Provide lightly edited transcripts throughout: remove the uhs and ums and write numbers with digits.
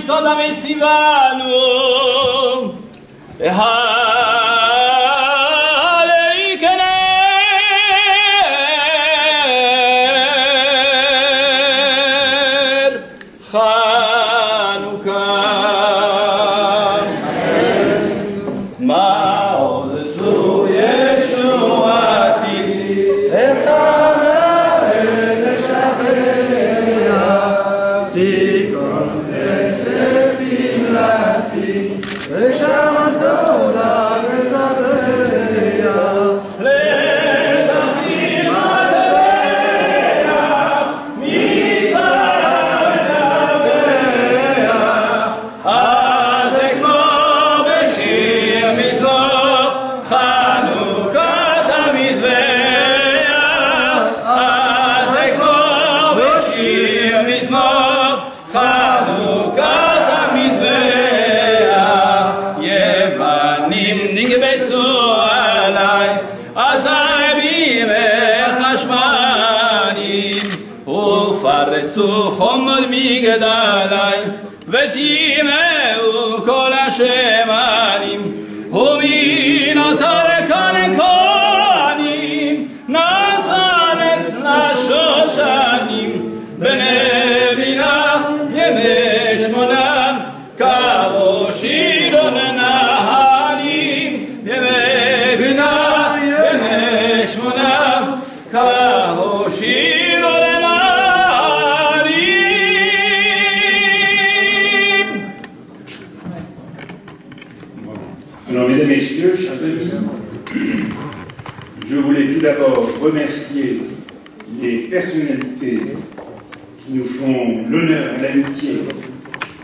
מצודה מציוונו, חומר מגדלי וטימאו כל השמנים ומן התרקנים נסלס לשושנים בני בינה ימי שמונה כראשידון נהלים ימי בינה ימי שמונה כראשידון Alors, mesdames et messieurs, chers amis, je voulais tout d'abord remercier les personnalités qui nous font l'honneur et l'amitié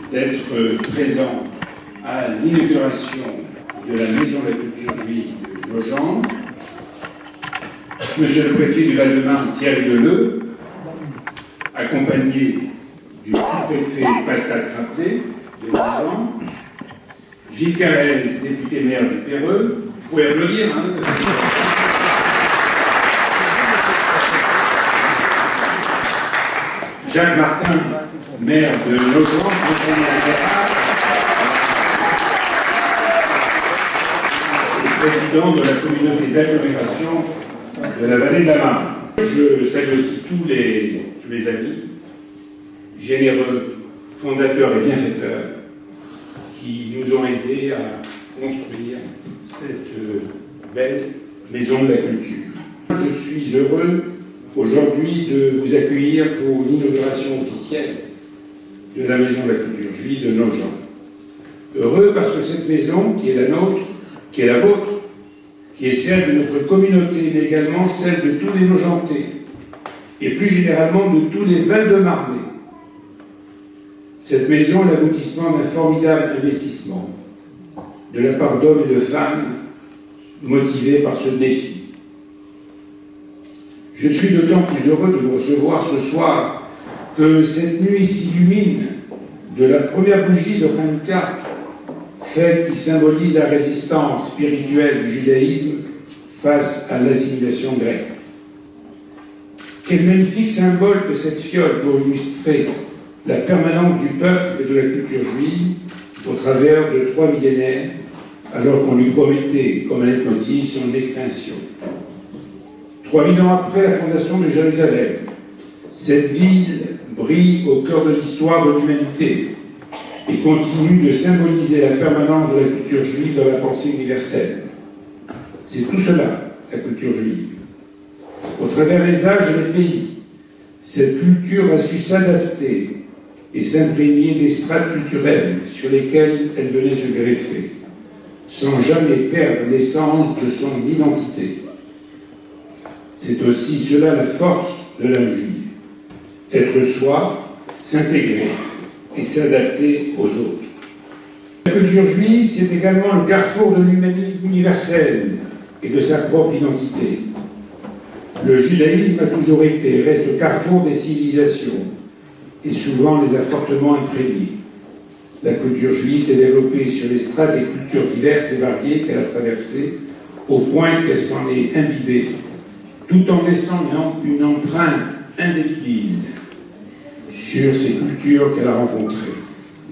d'être présents à l'inauguration de la Maison de la Culture Juive de Nogent. Monsieur le préfet du Val-de-Marne, Thierry Deleu, accompagné du sous-préfet Pascal Craplet de Nogent, Gilles Carrez, député maire du Perreux, vous pouvez applaudir, hein. Jacques Martin, maire de Nogent, et président de la communauté d'agglomération de la vallée de la Marne. Je salue aussi tous les amis, généreux, fondateurs et bienfaiteurs, qui nous ont aidés à construire cette belle maison de la culture. Je suis heureux aujourd'hui de vous accueillir pour l'inauguration officielle de la Maison de la Culture Juive de Nogent. Heureux parce que cette maison, qui est la nôtre, qui est la vôtre, qui est celle de notre communauté, mais également celle de tous les Nogentais, et plus généralement de tous les Val-de-Marnais. Cette maison est l'aboutissement d'un formidable investissement de la part d'hommes et de femmes motivés par ce défi. Je suis d'autant plus heureux de vous recevoir ce soir que cette nuit s'illumine de la première bougie de Hanouka, fête qui symbolise la résistance spirituelle du judaïsme face à l'assimilation grecque. Quel magnifique symbole que cette fiole pour illustrer la permanence du peuple et de la culture juive au travers de 3 millénaires, alors qu'on lui promettait, comme un leitmotiv, son extinction. 3000 ans après la fondation de Jérusalem, cette ville brille au cœur de l'histoire de l'humanité et continue de symboliser la permanence de la culture juive dans la pensée universelle. C'est tout cela, la culture juive. Au travers des âges et des pays, cette culture a su s'adapter et s'imprégner des strates culturelles sur lesquelles elle venait se greffer, sans jamais perdre l'essence de son identité. C'est aussi cela la force de l'âme juive, être soi, s'intégrer et s'adapter aux autres. La culture juive, c'est également le carrefour de l'humanisme universel et de sa propre identité. Le judaïsme a toujours été et reste le carrefour des civilisations, et souvent les a fortement imprégnés. La culture juive s'est développée sur les strates des cultures diverses et variées qu'elle a traversées, au point qu'elle s'en est imbibée, tout en laissant une empreinte indélébile sur ces cultures qu'elle a rencontrées.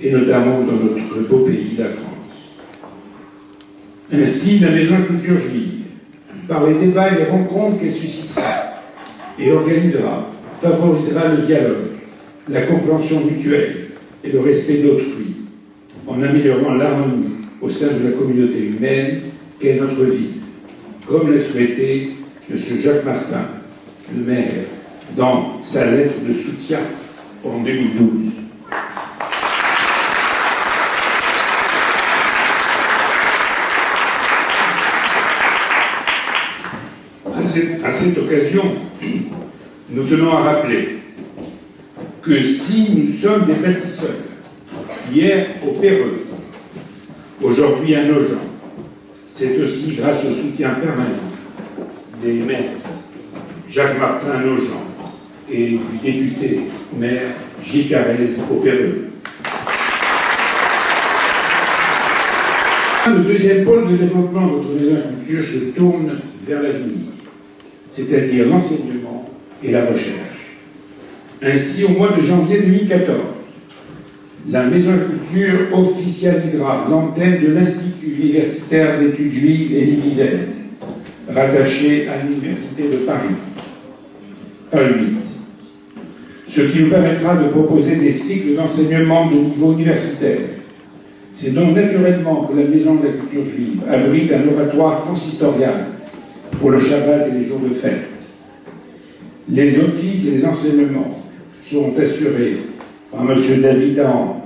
et notamment dans notre beau pays, la France. Ainsi, la Maison de la Culture Juive, par les débats et les rencontres qu'elle suscitera et organisera, favorisera le dialogue, la compréhension mutuelle et le respect d'autrui, en améliorant l'harmonie au sein de la communauté humaine qu'est notre ville, comme l'a souhaité M. Jacques Martin, le maire, dans sa lettre de soutien en 2012. À cette occasion, nous tenons à rappeler que si nous sommes des bâtisseurs, hier au Péreux, aujourd'hui à Nogent, c'est aussi grâce au soutien permanent des maires Jacques Martin Nogent et du député maire Gilles Carrez au Péreux. Le deuxième pôle de développement de notre maison de la culture se tourne vers l'avenir, c'est-à-dire l'enseignement et la recherche. Ainsi, au mois de janvier 2014, la Maison de la Culture officialisera l'antenne de l'Institut universitaire d'études juives et l'IVISEN, rattaché à l'Université de Paris, Paris 8. Ce qui nous permettra de proposer des cycles d'enseignement de niveau universitaire. C'est donc naturellement que la Maison de la Culture juive abrite un oratoire consistorial pour le Shabbat et les jours de fête. Les offices et les enseignements seront assurés par M. David Dahan,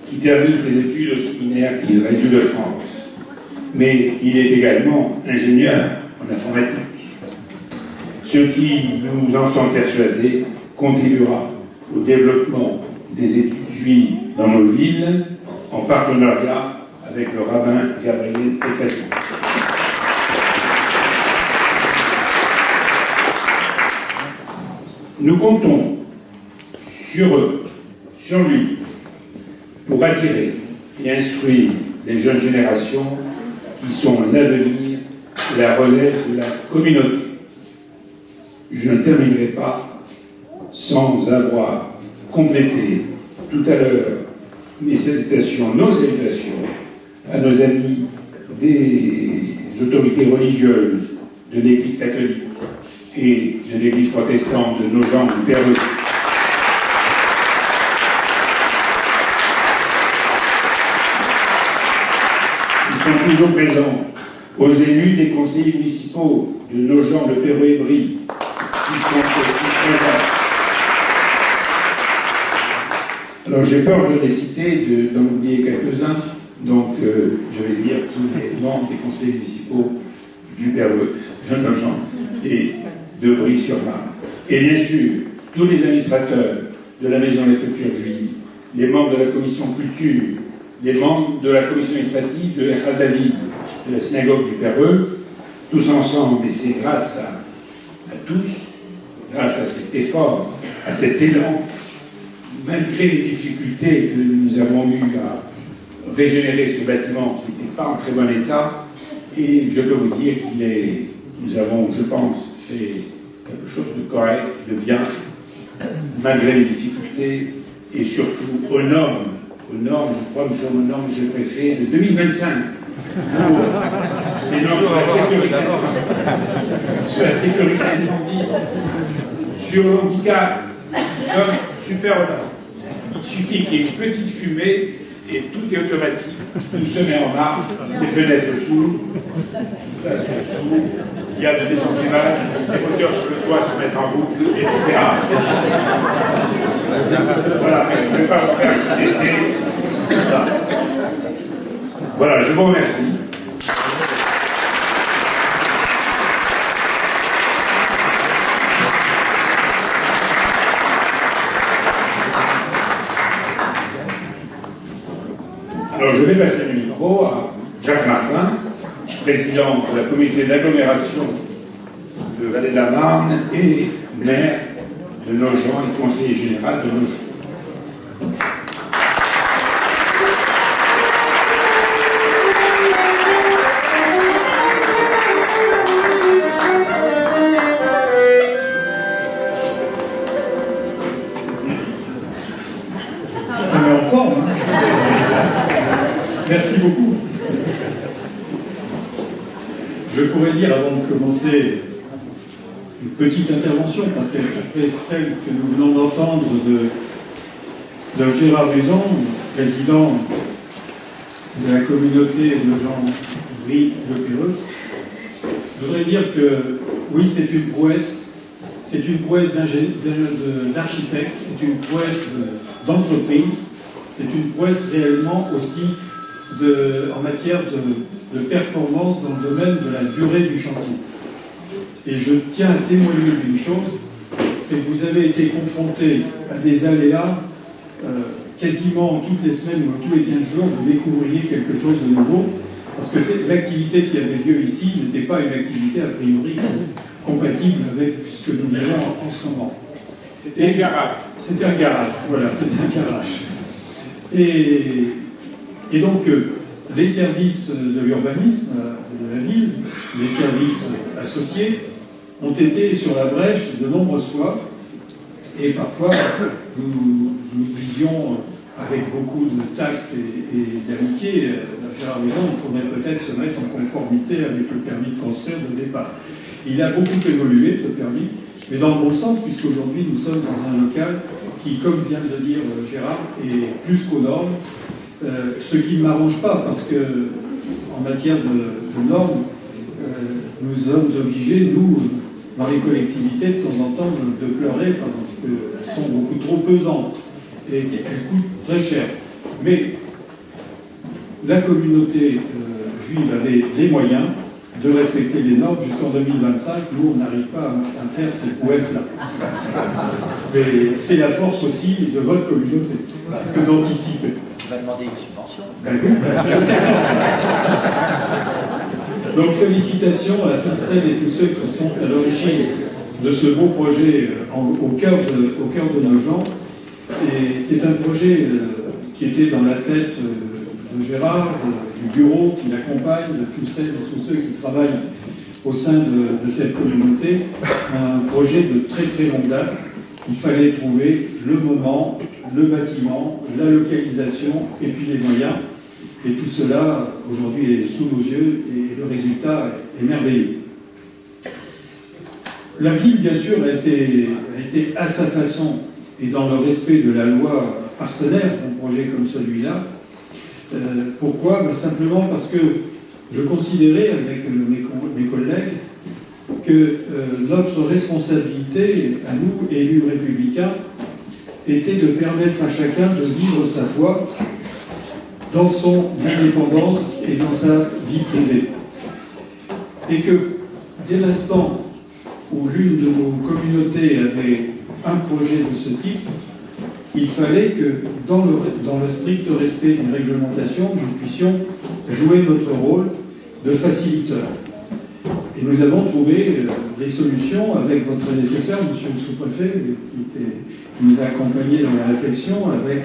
qui termine ses études au séminaire israélite de France. Mais il est également ingénieur en informatique. Ce qui, nous en sommes persuadés, contribuera au développement des études juives dans nos villes, en partenariat avec le rabbin Gabriel Pécasson. Nous comptons sur eux, sur lui, pour attirer et instruire les jeunes générations qui sont l'avenir et la relève de la communauté. Je ne terminerai pas sans avoir complété tout à l'heure mes salutations, nos salutations à nos amis des autorités religieuses de l'Église catholique et de l'Église protestante de Nogent du Péreux. Ils sont toujours présents, aux élus des conseils municipaux de Nogent, le Péreux et Brie, qui sont aussi présents. Alors j'ai peur de les citer, d'en oublier quelques-uns, donc je vais lire tous les membres des conseils municipaux du Péreux, de Nogent et de Brie-sur-Marne. Et bien sûr, tous les administrateurs de la Maison de la Culture juive, les membres de la commission culture, les membres de la commission administrative de Echad David, de la synagogue du Péreux, tous ensemble, et c'est grâce à tous, grâce à cet effort, à cet élan, malgré les difficultés que nous avons eues à régénérer ce bâtiment qui n'était pas en très bon état, et je peux vous dire nous avons, je pense, fait quelque chose de correct, de bien, malgré les difficultés, et surtout aux normes, je crois que nous sommes aux normes, monsieur le préfet, de 2025. Les normes sur la sécurité incendie, sur le handicap, nous sommes super aux normes. Il suffit qu'il y ait une petite fumée et tout est automatique, tout se met en marche, les fenêtres s'ouvrent, ça se s'ouvre, il y a de désenfumage, les moteurs sur le toit se mettent en boucle, etc. Voilà, mais je ne vais pas vous faire un essai. Voilà, je vous remercie. Alors, je vais passer le micro à Jacques Martin, président de la communauté d'agglomération de Vallée de la Marne et maire de Nogent et conseiller général de Nogent. Merci beaucoup. Je pourrais dire, avant de commencer, une petite intervention, parce qu'après celle que nous venons d'entendre de Gérard Buzan, président de la communauté de Jean-Brie-Le-Perreux, je voudrais dire que oui, c'est une prouesse d'architecte, c'est une prouesse d'entreprise, c'est une prouesse réellement aussi en matière de performance dans le domaine de la durée du chantier. Et je tiens à témoigner d'une chose, c'est que vous avez été confronté à des aléas quasiment toutes les semaines ou tous les 15 jours, vous découvriez quelque chose de nouveau, parce que l'activité qui avait lieu ici n'était pas une activité a priori compatible avec ce que nous vivons en ce moment. C'était un garage. C'était un garage, voilà, c'était un garage. Et donc, les services de l'urbanisme de la ville, les services associés, ont été sur la brèche de nombreuses fois, et parfois nous disions avec beaucoup de tact et d'amitié, Gérard Buzan, il faudrait peut-être se mettre en conformité avec le permis de construire de départ. Il a beaucoup évolué, ce permis, mais dans le bon sens, puisqu'aujourd'hui nous sommes dans un local qui, comme vient de le dire Gérard, est plus qu'aux normes, ce qui ne m'arrange pas, parce que en matière de normes, nous sommes obligés, nous, dans les collectivités, de temps en temps, de pleurer parce qu'elles sont beaucoup trop pesantes et qu'elles coûtent très cher. Mais la communauté juive avait les moyens de respecter les normes jusqu'en 2025. Nous, on n'arrive pas à faire cette prouesse-là. Mais c'est la force aussi de votre communauté que d'anticiper. On va demander une subvention. Donc félicitations à toutes celles et tous ceux qui sont à l'origine de ce beau projet au cœur de nos gens. Et c'est un projet qui était dans la tête de Gérard, du bureau qui l'accompagne, de tous celles et tous ceux qui travaillent au sein de cette communauté. Un projet de très très longue date. Il fallait trouver le moment, le bâtiment, la localisation et puis les moyens. Et tout cela, aujourd'hui, est sous nos yeux et le résultat est merveilleux. La ville, bien sûr, a été à sa façon et dans le respect de la loi partenaire d'un projet comme celui-là. Pourquoi ? Simplement parce que je considérais avec mes collègues que notre responsabilité, à nous, élus républicains, était de permettre à chacun de vivre sa foi dans son indépendance et dans sa vie privée. Et que dès l'instant où l'une de nos communautés avait un projet de ce type, il fallait que, dans le strict respect des réglementations, nous puissions jouer notre rôle de faciliteur. Et nous avons trouvé des solutions avec votre prédécesseur, monsieur le sous-préfet, qui nous a accompagnés dans la réflexion, avec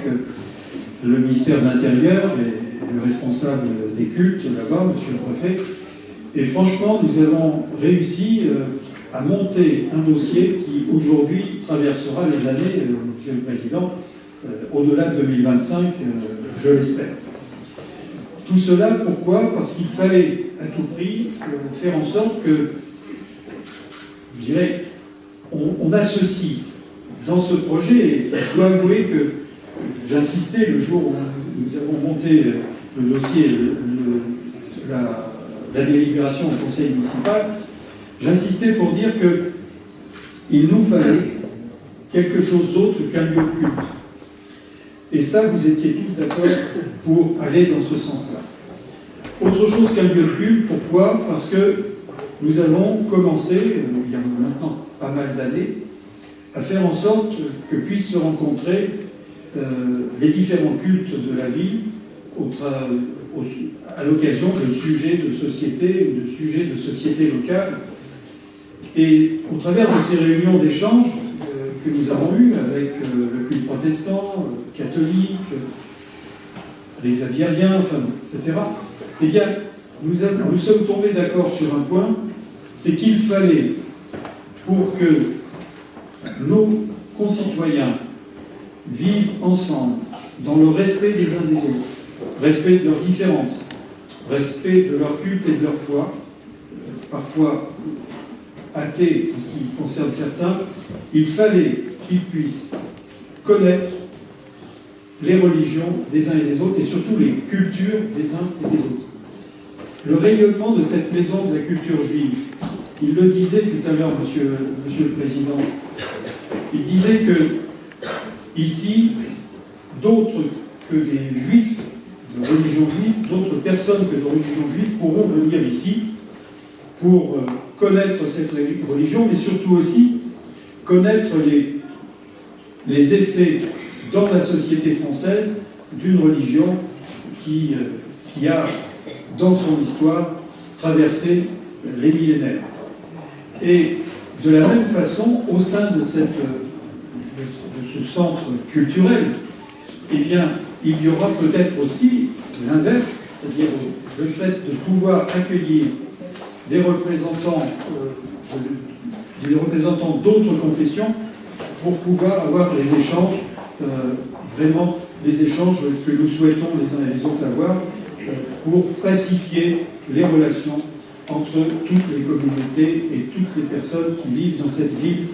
le ministère de l'Intérieur et le responsable des cultes là-bas, monsieur le préfet. Et franchement, nous avons réussi à monter un dossier qui, aujourd'hui, traversera les années, monsieur le Président, au-delà de 2025, je l'espère. Tout cela, pourquoi ? Parce qu'il fallait, à tout prix, faire en sorte que, je dirais, on associe dans ce projet, et je dois avouer que j'insistais le jour où nous avons monté le dossier, la délibération au conseil municipal, j'insistais pour dire qu'il nous fallait quelque chose d'autre qu'un lieu de culte. Et ça, vous étiez tous d'accord pour aller dans ce sens-là. Autre chose qu'un lieu de culte, pourquoi ? Parce que nous avons commencé, il y a maintenant pas mal d'années, à faire en sorte que puissent se rencontrer les différents cultes de la ville à l'occasion de sujets de société ou de sujets de société locale. Et au travers de ces réunions d'échange que nous avons eues avec le culte protestant, catholique, les aviariens, etc., eh bien, nous sommes tombés d'accord sur un point, c'est qu'il fallait, pour que nos concitoyens vivent ensemble, dans le respect des uns des autres, respect de leurs différences, respect de leur culte et de leur foi, parfois athées en ce qui concerne certains, il fallait qu'ils puissent connaître les religions des uns et des autres, et surtout les cultures des uns et des autres. Le rayonnement de cette maison de la culture juive, il le disait tout à l'heure, monsieur le Président, il disait que ici, d'autres que des juifs de religion juive, d'autres personnes que de religion juive pourront venir ici pour connaître cette religion, mais surtout aussi connaître les effets dans la société française d'une religion qui a, dans son histoire, traversé les millénaires. Et de la même façon, au sein de ce centre culturel, eh bien, il y aura peut-être aussi l'inverse, c'est-à-dire le fait de pouvoir accueillir des représentants d'autres confessions pour pouvoir avoir les échanges, vraiment les échanges que nous souhaitons les uns et les autres avoir, pour pacifier les relations entre toutes les communautés et toutes les personnes qui vivent dans cette ville,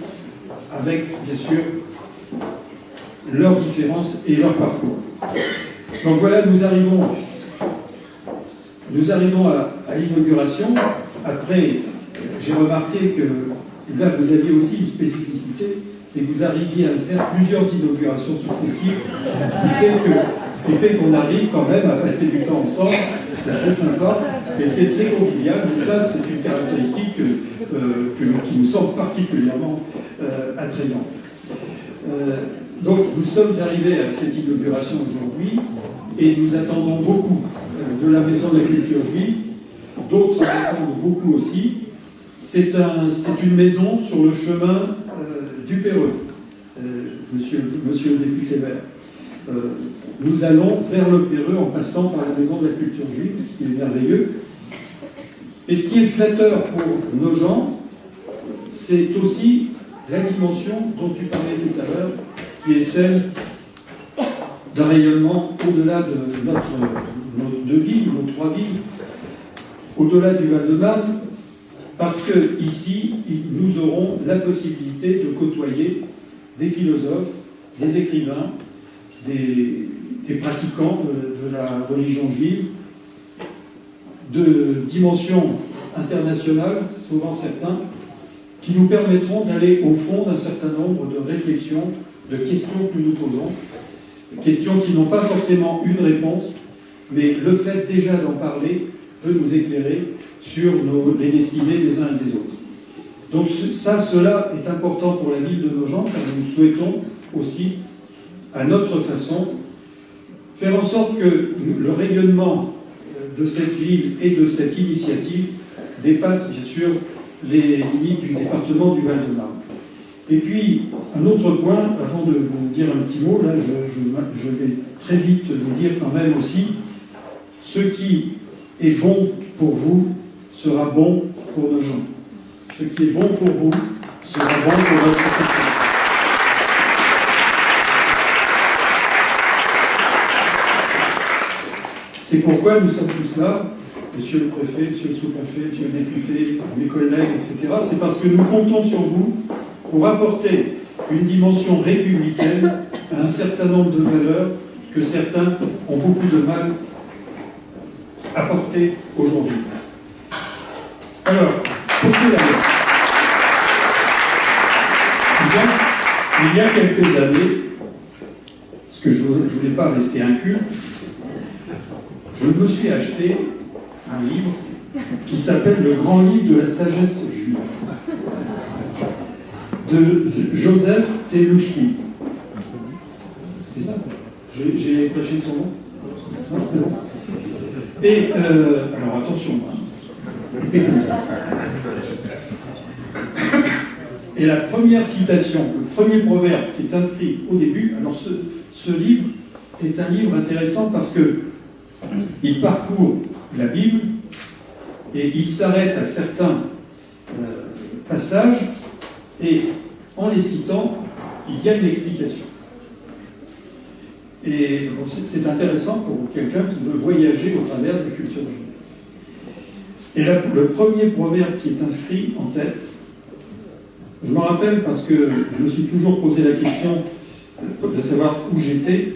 avec bien sûr leurs différences et leur parcours. Donc voilà, nous arrivons à l'inauguration. Après, j'ai remarqué que là, vous aviez aussi une spécificité, c'est que vous arriviez à faire plusieurs inaugurations successives, ce qui fait qu'on arrive quand même à passer du temps ensemble. C'est très sympa, et c'est très convivial, mais ça, c'est une caractéristique qui nous semble particulièrement attrayante. Donc, nous sommes arrivés à cette inauguration aujourd'hui, et nous attendons beaucoup de la Maison de la Culture Juive, d'autres attendent beaucoup aussi. C'est une maison sur le chemin du Péreux, monsieur le député maire. Nous allons vers le Péreux en passant par la Maison de la Culture Juive, ce qui est merveilleux. Et ce qui est flatteur pour nos gens, c'est aussi la dimension dont tu parlais tout à l'heure, qui est celle d'un rayonnement au-delà de nos deux villes, nos trois villes, au-delà du Val-de-Marne, parce que ici, nous aurons la possibilité de côtoyer des philosophes, des écrivains, des pratiquants de la religion juive, de dimension internationale, souvent certains, qui nous permettront d'aller au fond d'un certain nombre de réflexions, de questions que nous nous posons, questions qui n'ont pas forcément une réponse, mais le fait déjà d'en parler peut nous éclairer sur les destinées des uns et des autres. Donc cela est important pour la ville de Nogent, car nous souhaitons aussi, à notre façon, faire en sorte que le rayonnement de cette ville et de cette initiative dépasse bien sûr les limites du département du Val-de-Marne. Et puis, un autre point, avant de vous dire un petit mot, là je vais très vite vous dire quand même aussi, ce qui est bon pour vous sera bon pour nos gens. Ce qui est bon pour vous sera bon pour notre culture. C'est pourquoi nous sommes tous là, monsieur le préfet, monsieur le sous-préfet, monsieur le député, mes collègues, etc. C'est parce que nous comptons sur vous pour apporter une dimension républicaine à un certain nombre de valeurs que certains ont beaucoup de mal à porter aujourd'hui. Alors, pour cela, il y a quelques années, parce que je ne voulais pas rester inculte, je me suis acheté un livre qui s'appelle Le Grand Livre de la Sagesse Juive, de Joseph Telushkin. C'est ça? J'ai plagié son nom? Non, c'est bon. Et, alors attention, et la première citation, le premier proverbe qui est inscrit au début, alors ce livre est un livre intéressant parce que il parcourt la Bible et il s'arrête à certains passages et en les citant, il y a une explication. Et bon, c'est intéressant pour quelqu'un qui veut voyager au travers de la culture juive. Et là, le premier proverbe qui est inscrit en tête, je me rappelle parce que je me suis toujours posé la question de savoir où j'étais.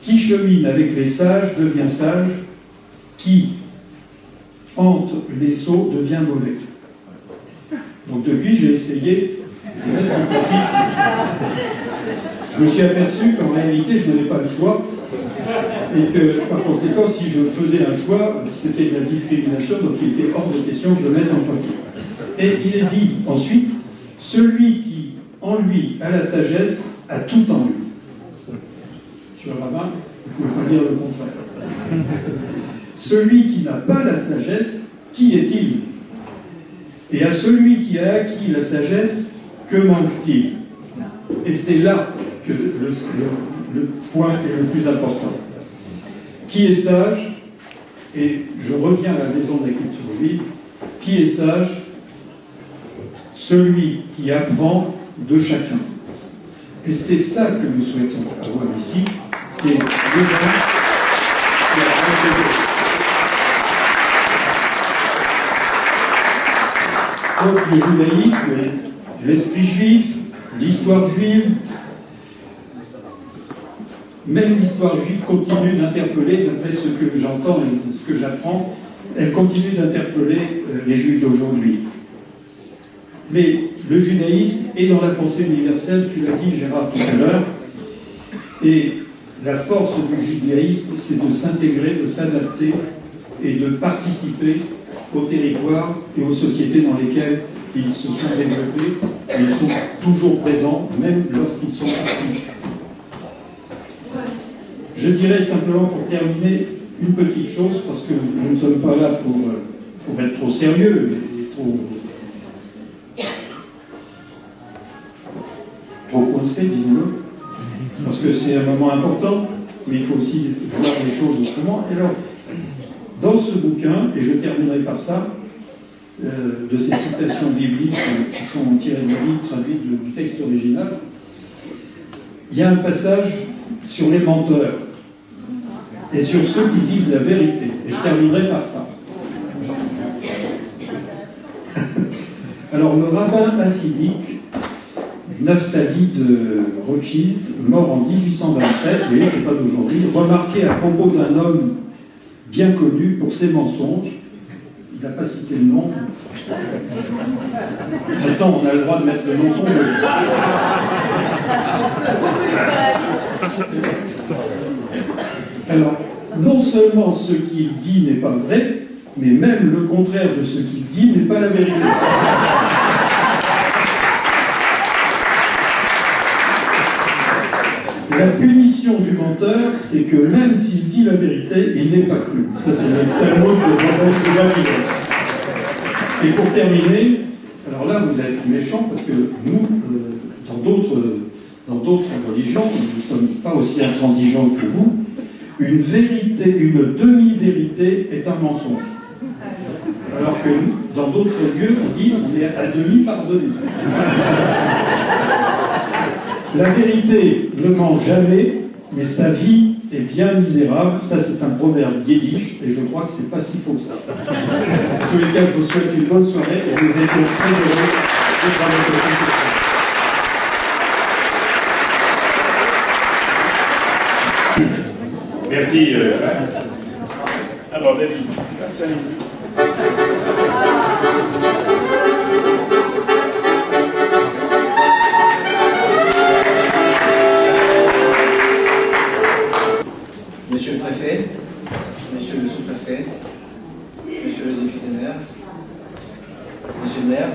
Qui chemine avec les sages devient sage, qui hante les sots devient mauvais. Donc depuis, j'ai essayé de mettre en pratique. Je me suis aperçu qu'en réalité, je n'avais pas le choix et que, par conséquent, si je faisais un choix, c'était de la discrimination, donc il était hors de question que je le mette en pratique. Et il est dit ensuite, celui qui en lui a la sagesse a tout en lui. Sur le rabbin, vous ne pouvez pas dire le contraire. Celui qui n'a pas la sagesse, qui est-il? Et à celui qui a acquis la sagesse, que manque-t-il? Et c'est là que le point est le plus important. Qui est sage? Et je reviens à la maison de la culture juive. Qui est sage? Celui qui apprend de chacun. Et c'est ça que nous souhaitons avoir ici. C'est des gens qui apprennent. Donc le judaïsme, l'esprit juif, l'histoire juive, même l'histoire juive continue d'interpeller, d'après ce que j'entends et ce que j'apprends, elle continue d'interpeller les juifs d'aujourd'hui. Mais le judaïsme est dans la pensée universelle, tu l'as dit Gérard tout à l'heure, et la force du judaïsme, c'est de s'intégrer, de s'adapter et de participer au territoire et aux sociétés dans lesquelles ils se sont développés, et ils sont toujours présents, même lorsqu'ils sont partis. Je dirais simplement pour terminer une petite chose, parce que nous ne sommes pas là pour être trop sérieux et trop coincé, disons-le, parce que c'est un moment important, mais il faut aussi voir les choses autrement. Et alors, dans ce bouquin, et je terminerai par ça, de ces citations bibliques qui sont tirées de la Bible, traduites du texte original, il y a un passage sur les menteurs et sur ceux qui disent la vérité. Et je terminerai par ça. Alors, le rabbin hassidique Naphtali de Rothschild, mort en 1827, vous voyez, c'est pas d'aujourd'hui, remarquait à propos d'un homme bien connu pour ses mensonges. Il n'a pas cité le nom. Attends, on a le droit de mettre le nom qu'on veut. Alors, non seulement ce qu'il dit n'est pas vrai, mais même le contraire de ce qu'il dit n'est pas la vérité. La punition du menteur, c'est que même s'il dit la vérité, il n'est pas cru. Ça, c'est le Talmud de Babylone. Et pour terminer, alors là, vous êtes méchants parce que nous, dans d'autres religions, nous ne sommes pas aussi intransigeants que vous. Une vérité, une demi-vérité est un mensonge. Alors que nous, dans d'autres lieux, on dit on est à demi pardonné. La vérité ne ment jamais, mais sa vie est bien misérable. Ça, c'est un proverbe yiddish, et je crois que c'est pas si faux que ça. En tous les cas, je vous souhaite une bonne soirée, et nous étions très heureux de travailler avec vous. Merci. Alors, David, merci. Monsieur le préfet, monsieur le sous-préfet, monsieur le député maire, monsieur le maire,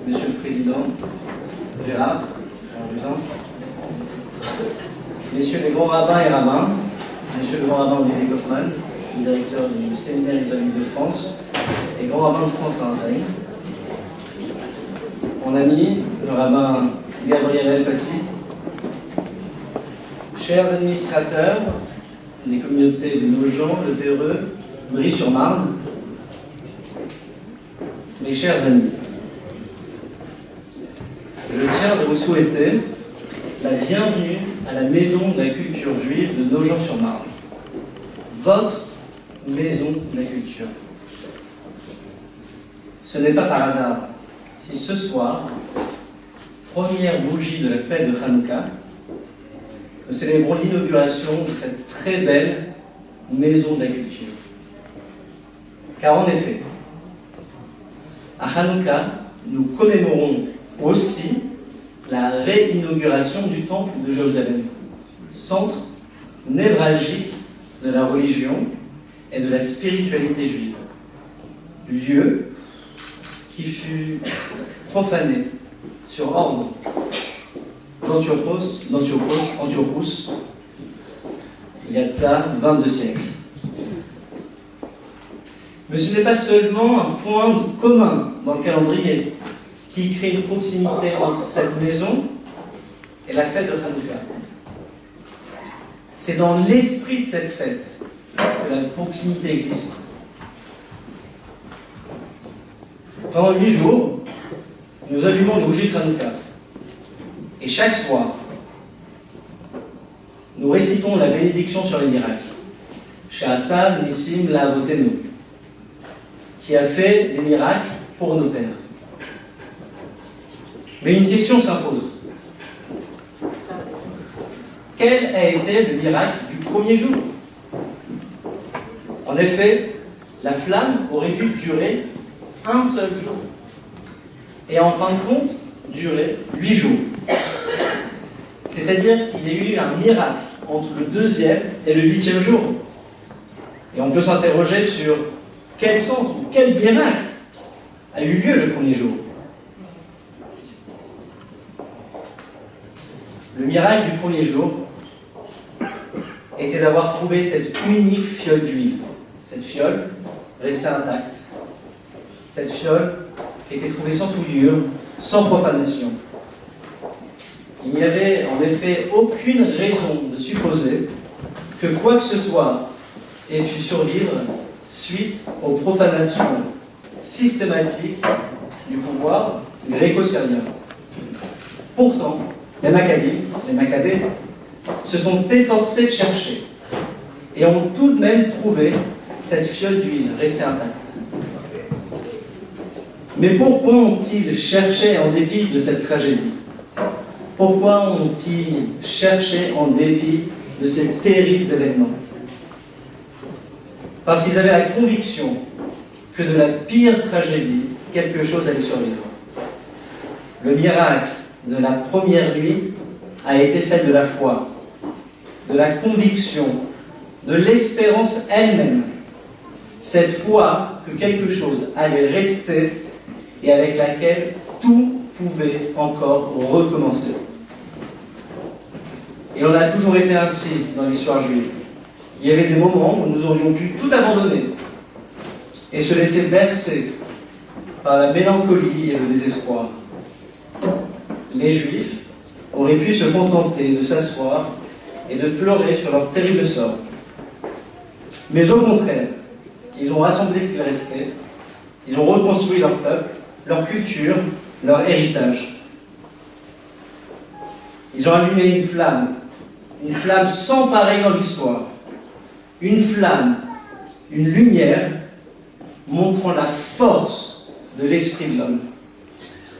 monsieur le président, Gérard, messieurs les grands rabbins et rabbins, monsieur le grand rabbin Olivier Kaufmann, le directeur du séminaire islamique de France et grand rabbin de France par intérim, mon ami, le rabbin Gabriel El-Fassi, chers administrateurs des communautés de Nogent, de Perreux, Brie-sur-Marne, mes chers amis, je tiens à vous souhaiter la bienvenue à la maison de la culture juive de Nogent-sur-Marne. Votre maison de la culture. Ce n'est pas par hasard si ce soir, première bougie de la fête de Hanouka, nous célébrons l'inauguration de cette très belle maison de la culture. Car en effet, à Hanouka, nous commémorons aussi la réinauguration du Temple de Jérusalem, centre névralgique de la religion et de la spiritualité juive. Lieu qui fut profané sur ordre d'Antiochos, il y a de ça 22 siècles. Mais ce n'est pas seulement un point commun dans le calendrier qui crée une proximité entre cette maison et la fête de Hanouka. C'est dans l'esprit de cette fête que la proximité existe. Pendant 8 jours, nous allumons les bougies de Hanouka. Et chaque soir, nous récitons la bénédiction sur les miracles. She'asa Nissim La'avotenu, qui a fait des miracles pour nos pères. Mais une question s'impose. Quel a été le miracle du premier jour? En effet, la flamme aurait dû durer un seul jour. Et en fin de compte, durer 8 jours. C'est-à-dire qu'il y a eu un miracle entre le 2e et le 8e jour. Et on peut s'interroger sur quel sens ou quel miracle a eu lieu le premier jour. Le miracle du premier jour était d'avoir trouvé cette unique fiole d'huile. Cette fiole restait intacte. Cette fiole qui était trouvée sans souillure, sans profanation. Il n'y avait en effet aucune raison de supposer que quoi que ce soit ait pu survivre suite aux profanations systématiques du pouvoir gréco-syrien. Pourtant, les Maccabées, se sont efforcés de chercher et ont tout de même trouvé cette fiole d'huile restée intacte. Mais pourquoi ont-ils cherché en dépit de cette tragédie? Pourquoi ont-ils cherché en dépit de ces terribles événements? Parce qu'ils avaient la conviction que de la pire tragédie, quelque chose allait survivre. Le miracle de la première nuit a été celle de la foi, de la conviction, de l'espérance elle-même. Cette foi que quelque chose allait rester et avec laquelle tout pouvait encore recommencer. Et on a toujours été ainsi dans l'histoire juive. Il y avait des moments où nous aurions pu tout abandonner et se laisser bercer par la mélancolie et le désespoir. Les Juifs auraient pu se contenter de s'asseoir et de pleurer sur leur terrible sort. Mais au contraire, ils ont rassemblé ce qu'il restait, ils ont reconstruit leur peuple, leur culture, leur héritage. Ils ont allumé une flamme sans pareil dans l'histoire, une flamme, une lumière montrant la force de l'esprit de l'homme.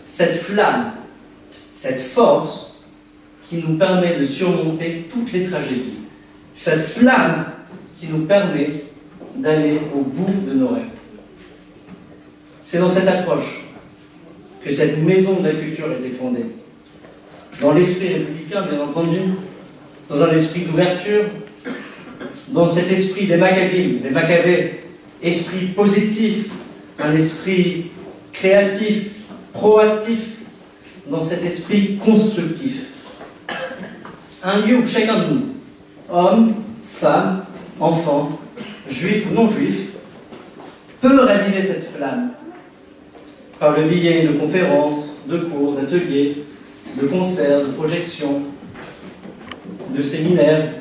Cette flamme, cette force qui nous permet de surmonter toutes les tragédies. Cette flamme qui nous permet d'aller au bout de nos rêves. C'est dans cette approche que cette maison de la culture a été fondée. Dans l'esprit républicain, bien entendu, dans un esprit d'ouverture, dans cet esprit des Maccabées, esprit positif, un esprit créatif, proactif, dans cet esprit constructif. Un lieu où chacun de nous, hommes, femmes, enfants, juifs ou non juifs, peut raviver cette flamme par le biais de conférences, de cours, d'ateliers, de concerts, de projections, de séminaires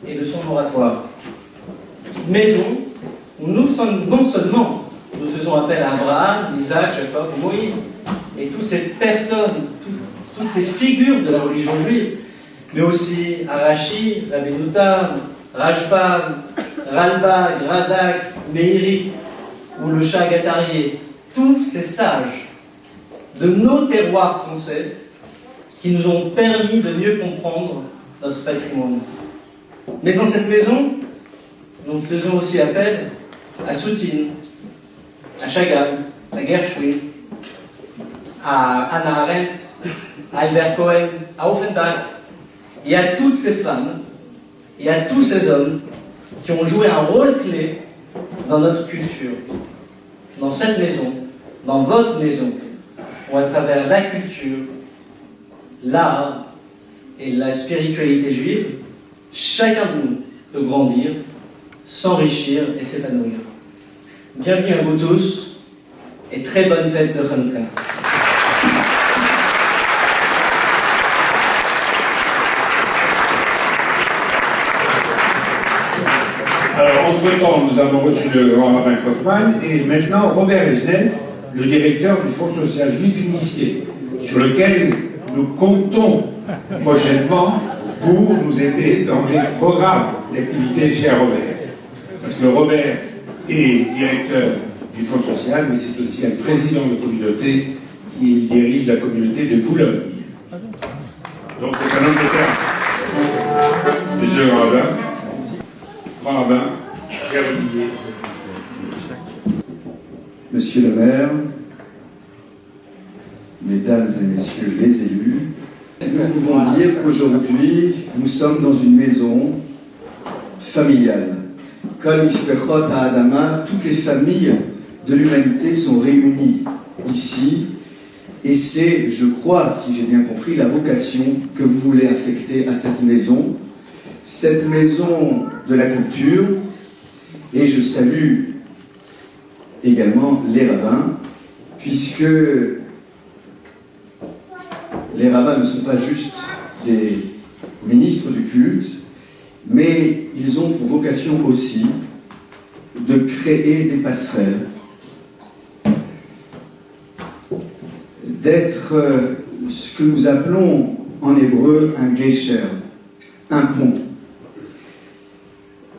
et de son oratoire. Maison où nous sommes non seulement nous faisons appel à Abraham, Isaac, Jacob, Moïse et toutes ces personnes, toutes ces figures de la religion juive, mais aussi Arashi, Rabbeinu-Tam, Rashbam, Ralbag, Radak, Meiri ou le Shah Gatarié, tous ces sages de nos terroirs français qui nous ont permis de mieux comprendre notre patrimoine. Mais dans cette maison, nous faisons aussi appel à Soutine, à Chagall, à Gershwin, à Hannah Arendt, à Albert Cohen, à Offenbach, et à toutes ces femmes, et à tous ces hommes qui ont joué un rôle clé dans notre culture, dans cette maison, dans votre maison, ou à travers la culture, l'art et la spiritualité juive, chacun de nous peut grandir, s'enrichir et s'épanouir. Bienvenue à vous tous et très bonne fête de Hanouka. Alors, entre-temps, nous avons reçu le grand rabbin Kaufmann et maintenant Robert Esnes, le directeur du Fonds social juif unifié, sur lequel nous comptons prochainement pour nous aider dans les programmes d'activité chez Robert. Parce que Robert est directeur du Fonds social, mais c'est aussi un président de communauté. Il dirige la communauté de Boulogne. Donc c'est un homme de terre. Monsieur le rabbin, grand rabbin, cher Olivier. Monsieur le maire, mesdames et messieurs les élus, nous pouvons dire qu'aujourd'hui, nous sommes dans une maison familiale. Kol Mishpechot HaAdama, toutes les familles de l'humanité sont réunies ici, et c'est, je crois, si j'ai bien compris, la vocation que vous voulez affecter à cette maison de la culture, et je salue également les rabbins, puisque les rabbins ne sont pas juste des ministres du culte, mais ils ont pour vocation aussi de créer des passerelles, d'être ce que nous appelons en hébreu un gesher, un pont.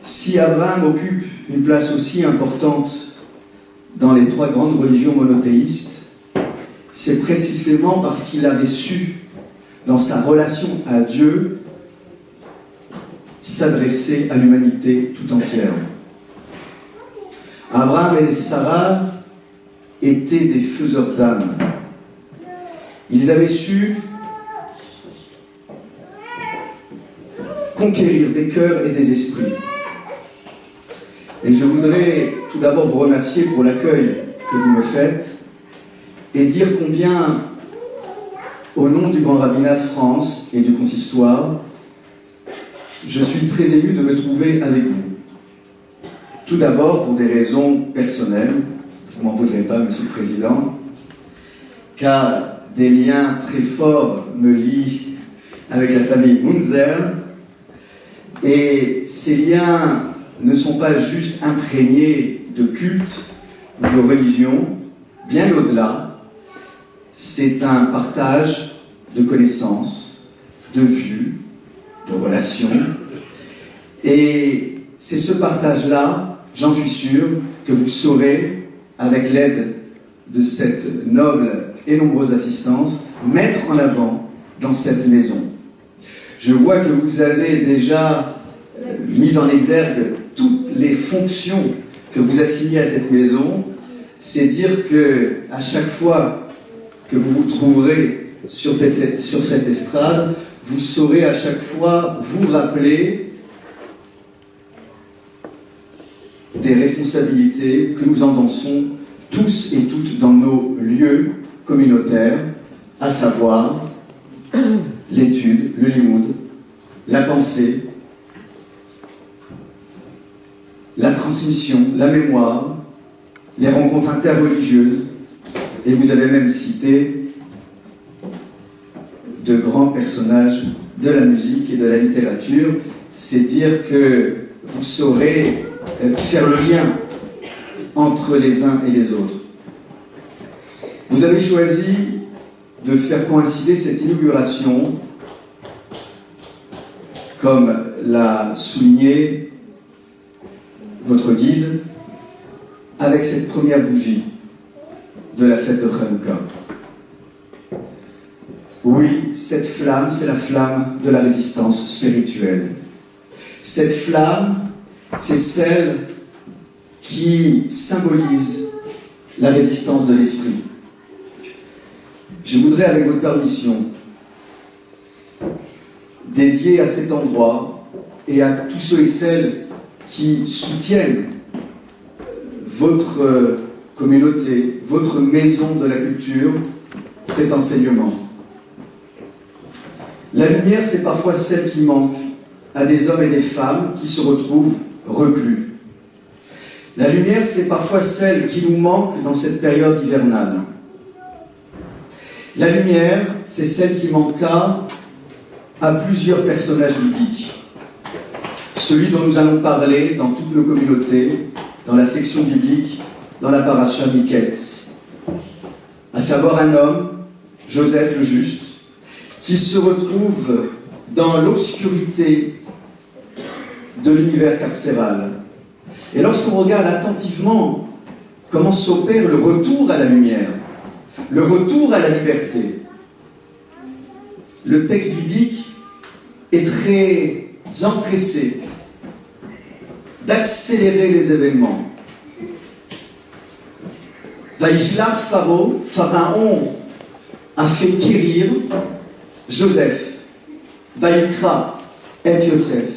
Si Abraham occupe une place aussi importante dans les trois grandes religions monothéistes, c'est précisément parce qu'il avait su, dans sa relation à Dieu, s'adresser à l'humanité tout entière. Abraham et Sarah étaient des faiseurs d'âme. Ils avaient su conquérir des cœurs et des esprits. Et je voudrais tout d'abord vous remercier pour l'accueil que vous me faites et dire combien, au nom du Grand Rabbinat de France et du Consistoire, je suis très ému de me trouver avec vous. Tout d'abord pour des raisons personnelles, vous m'en voudrez pas, Monsieur le Président, car des liens très forts me lient avec la famille Munzer, et ces liens ne sont pas juste imprégnés de culte ou de religion, bien au-delà, c'est un partage de connaissances, de vues, de relations, et c'est ce partage-là, j'en suis sûr, que vous saurez, avec l'aide de cette noble et nombreuse assistance, mettre en avant dans cette maison. Je vois que vous avez déjà mis en exergue toutes les fonctions que vous assignez à cette maison. C'est dire que à chaque fois que vous vous trouverez sur cette estrade, vous saurez à chaque fois vous rappeler des responsabilités que nous endossons tous et toutes dans nos lieux communautaires, à savoir l'étude, le limoud, la pensée, la transmission, la mémoire, les rencontres interreligieuses, et vous avez même cité de grands personnages de la musique et de la littérature. C'est dire que vous saurez faire le lien entre les uns et les autres. Vous avez choisi de faire coïncider cette inauguration, comme l'a souligné votre guide, avec cette première bougie de la fête de Hanouka. Oui, cette flamme, c'est la flamme de la résistance spirituelle. Cette flamme, c'est celle qui symbolise la résistance de l'esprit. Je voudrais, avec votre permission, dédier à cet endroit et à tous ceux et celles qui soutiennent votre communauté, votre maison de la culture, cet enseignement. La lumière, c'est parfois celle qui manque à des hommes et des femmes qui se retrouvent reclus. La lumière, c'est parfois celle qui nous manque dans cette période hivernale. La lumière, c'est celle qui manqua à plusieurs personnages bibliques. Celui dont nous allons parler dans toutes nos communautés, dans la section biblique, dans la paracha Miketz, à savoir un homme, Joseph le Juste, qui se retrouve dans l'obscurité de l'univers carcéral. Et lorsqu'on regarde attentivement comment s'opère le retour à la lumière, le retour à la liberté, le texte biblique est très empressé d'accélérer les événements. Vaïshlach Pharaon a fait quérir Joseph. Vaïkra et Yosef.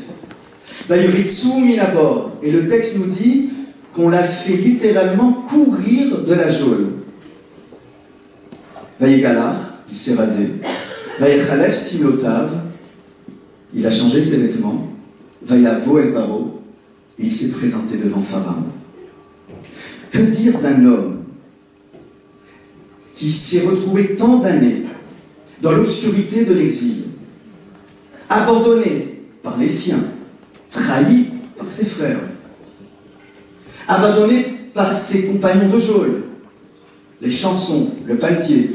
Vaïritsu minabor. Et le texte nous dit qu'on l'a fait littéralement courir de la geôle. Vaïgalach, il s'est rasé. Vaïchalef simlotav, il a changé ses vêtements. Vaïavo el baro, et il s'est présenté devant Pharaon. Que dire d'un homme qui s'est retrouvé tant d'années dans l'obscurité de l'exil, abandonné par les siens, trahi par ses frères, abandonné par ses compagnons de geôle, les chansons, le paletier,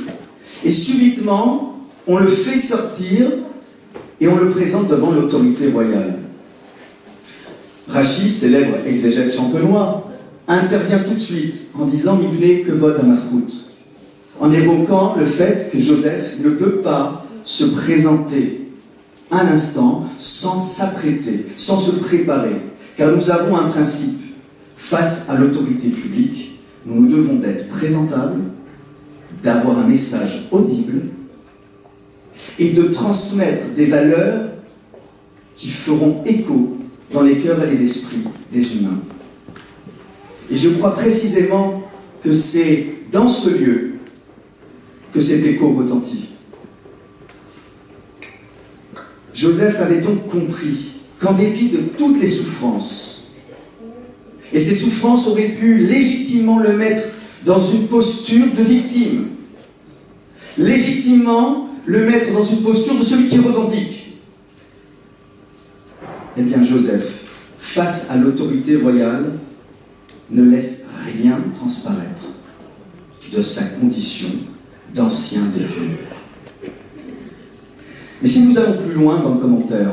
et subitement, on le fait sortir et on le présente devant l'autorité royale. Rachi, célèbre exégète champenois, intervient tout de suite en disant « Mibné kevod amachut », en évoquant le fait que Joseph ne peut pas se présenter un instant sans s'apprêter, sans se préparer. Car nous avons un principe, face à l'autorité publique, nous devons d'être présentables, d'avoir un message audible et de transmettre des valeurs qui feront écho dans les cœurs et les esprits des humains. Et je crois précisément que c'est dans ce lieu que cet écho retentit. Joseph avait donc compris qu'en dépit de toutes les souffrances, et ces souffrances auraient pu légitimement le mettre dans une posture de victime, légitimement le mettre dans une posture de celui qui revendique. Eh bien, Joseph, face à l'autorité royale, ne laisse rien transparaître de sa condition d'ancien détenu. Mais si nous allons plus loin dans le commentaire,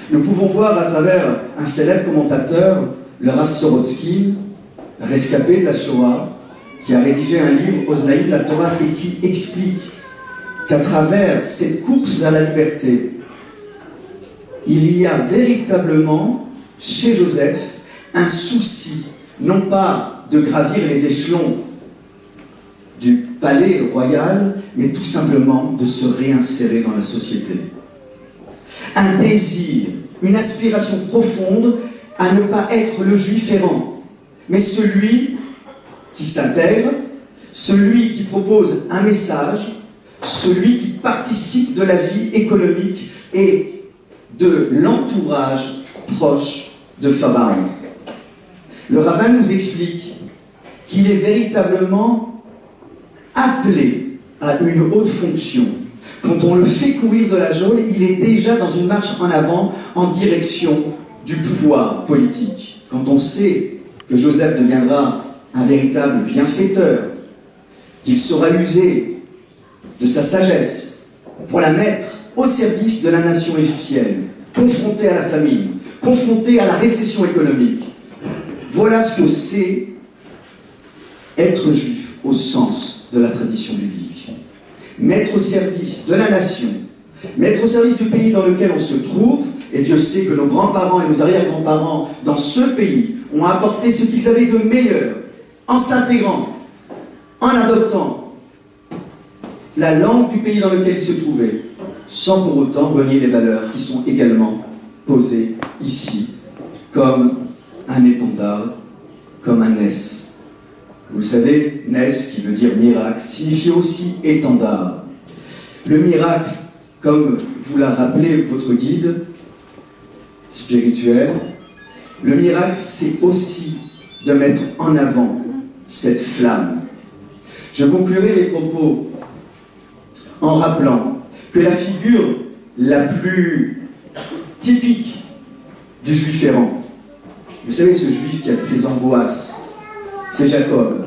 nous pouvons voir à travers un célèbre commentateur, le Rav Sorotsky, rescapé de la Shoah, qui a rédigé un livre, Oznaïm la Torah, et qui explique qu'à travers cette course vers la liberté, il y a véritablement, chez Joseph, un souci, non pas de gravir les échelons du palais royal, mais tout simplement de se réinsérer dans la société. Un désir, une aspiration profonde à ne pas être le juif errant, mais celui qui s'intègre, celui qui propose un message, celui qui participe de la vie économique et de l'entourage proche de Pharaon. Le rabbin nous explique qu'il est véritablement appelé à une haute fonction. Quand on le fait courir de la geôle, il est déjà dans une marche en avant en direction du pouvoir politique. Quand on sait que Joseph deviendra un véritable bienfaiteur, qu'il saura user de sa sagesse, pour la mettre au service de la nation égyptienne, confrontée à la famine, confrontée à la récession économique. Voilà ce que c'est être juif au sens de la tradition biblique. Mettre au service de la nation, mettre au service du pays dans lequel on se trouve, et Dieu sait que nos grands-parents et nos arrière-grands-parents dans ce pays ont apporté ce qu'ils avaient de meilleur, en s'intégrant, en adoptant la langue du pays dans lequel ils se trouvaient, sans pour autant renier les valeurs qui sont également posées ici, comme un étendard, comme un nes. Vous le savez, nes, qui veut dire miracle, signifie aussi étendard. Le miracle, comme vous l'a rappelé votre guide spirituel, le miracle, c'est aussi de mettre en avant cette flamme. Je conclurai mes propos en rappelant que la figure la plus typique du juif errant, vous savez, ce juif qui a de ses angoisses, c'est Jacob.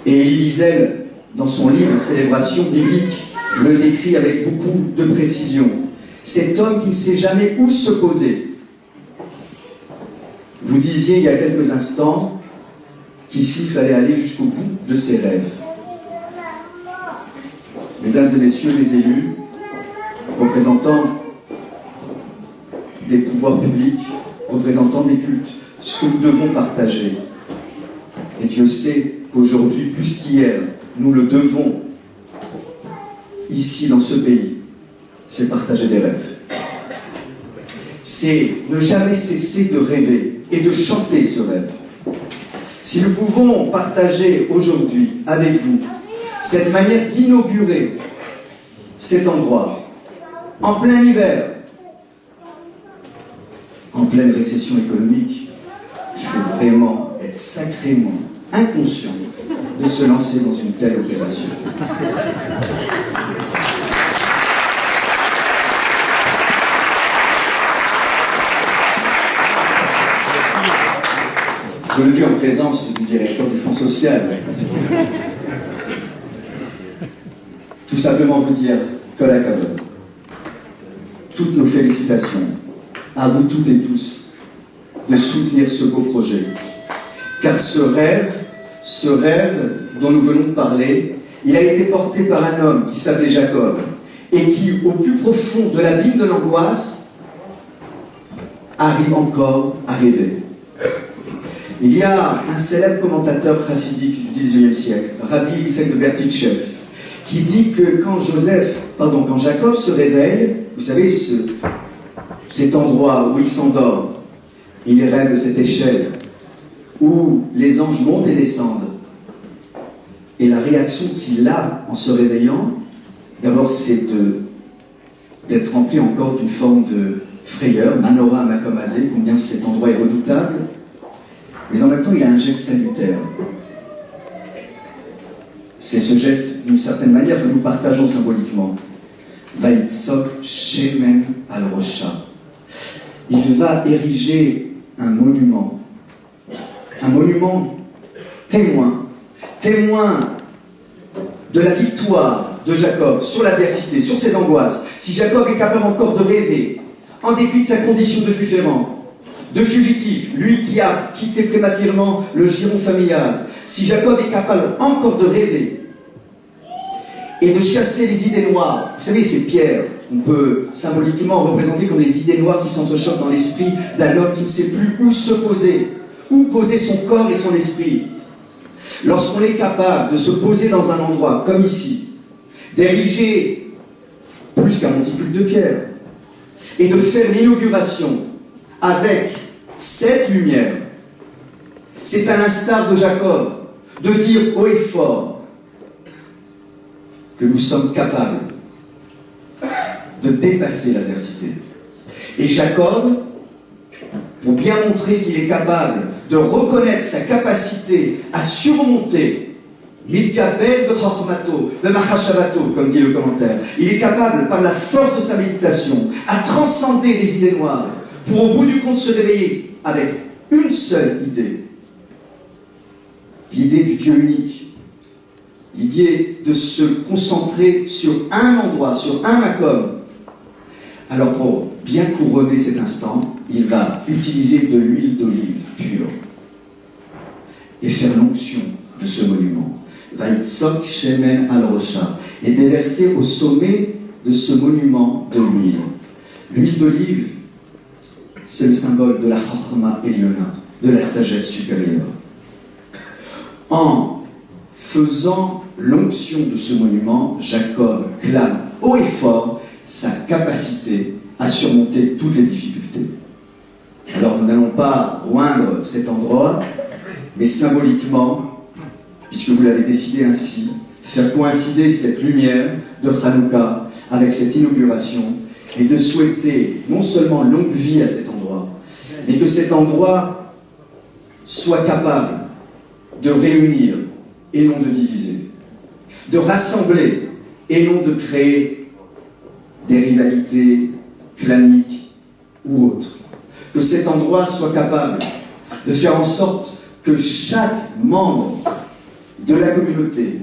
Et Elie Wiesel, dans son livre Célébration biblique, le décrit avec beaucoup de précision. Cet homme qui ne sait jamais où se poser. Vous disiez il y a quelques instants qu'ici il fallait aller jusqu'au bout de ses rêves. Mesdames et messieurs les élus, représentants des pouvoirs publics, représentants des cultes, ce que nous devons partager. Et Dieu sait qu'aujourd'hui, plus qu'hier, nous le devons ici dans ce pays, c'est partager des rêves. C'est ne jamais cesser de rêver et de chanter ce rêve. Si nous pouvons partager aujourd'hui avec vous cette manière d'inaugurer cet endroit en plein hiver, en pleine récession économique, il faut vraiment être sacrément inconscient de se lancer dans une telle opération. Je le dis en présence du directeur du Fonds social. Tout simplement vous dire, Kol HaKavod, toutes nos félicitations à vous toutes et tous de soutenir ce beau projet. Car ce rêve dont nous venons de parler, il a été porté par un homme qui s'appelait Jacob et qui, au plus profond de l'abîme de l'angoisse, arrive encore à rêver. Il y a un célèbre commentateur chassidique du XIXe siècle, Rabbi Yitzhak de Berdichev, qui dit que quand Jacob se réveille, vous savez, cet endroit où il s'endort, il rêve de cette échelle où les anges montent et descendent. Et la réaction qu'il a en se réveillant, d'abord c'est d'être rempli encore d'une forme de frayeur, Manora Makomazé, combien cet endroit est redoutable, mais en même temps il a un geste salutaire. C'est ce geste, d'une certaine manière, que nous partageons symboliquement. Vaïtsok Shemen al-Rosha. Il va ériger un monument témoin de la victoire de Jacob sur l'adversité, sur ses angoisses. Si Jacob est capable encore de rêver, en dépit de sa condition de juif errant, de fugitif, lui qui a quitté prématurément le giron familial, si Jacob est capable encore de rêver et de chasser les idées noires, vous savez, ces pierres, on peut symboliquement représenter comme les idées noires qui s'entrechoquent dans l'esprit d'un homme qui ne sait plus où se poser, où poser son corps et son esprit. Lorsqu'on est capable de se poser dans un endroit comme ici, d'ériger plus qu'un monticule de pierre, et de faire l'inauguration avec cette lumière, c'est à l'instar de Jacob de dire haut et fort que nous sommes capables de dépasser l'adversité. Et Jacob, pour bien montrer qu'il est capable de reconnaître sa capacité à surmonter Midkaber bechormato, bemachashavato, comme dit le commentaire, il est capable, par la force de sa méditation, à transcender les idées noires, pour au bout du compte se réveiller avec une seule idée, l'idée du Dieu unique, l'idée de se concentrer sur un endroit, sur un makom. Alors pour bien couronner cet instant, il va utiliser de l'huile d'olive pure et faire l'onction de ce monument. Vaïtsok shemen al rosha, et déverser au sommet de ce monument de l'huile. L'huile d'olive, c'est le symbole de la Chochma Eliona, de la sagesse supérieure. En faisant l'onction de ce monument, Jacob clame haut et fort sa capacité à surmonter toutes les difficultés. Alors nous n'allons pas oindre cet endroit, mais symboliquement, puisque vous l'avez décidé ainsi, faire coïncider cette lumière de Hanouka avec cette inauguration et de souhaiter non seulement longue vie à cet endroit, mais que cet endroit soit capable de réunir et non de diviser, de rassembler et non de créer des rivalités claniques ou autres. Que cet endroit soit capable de faire en sorte que chaque membre de la communauté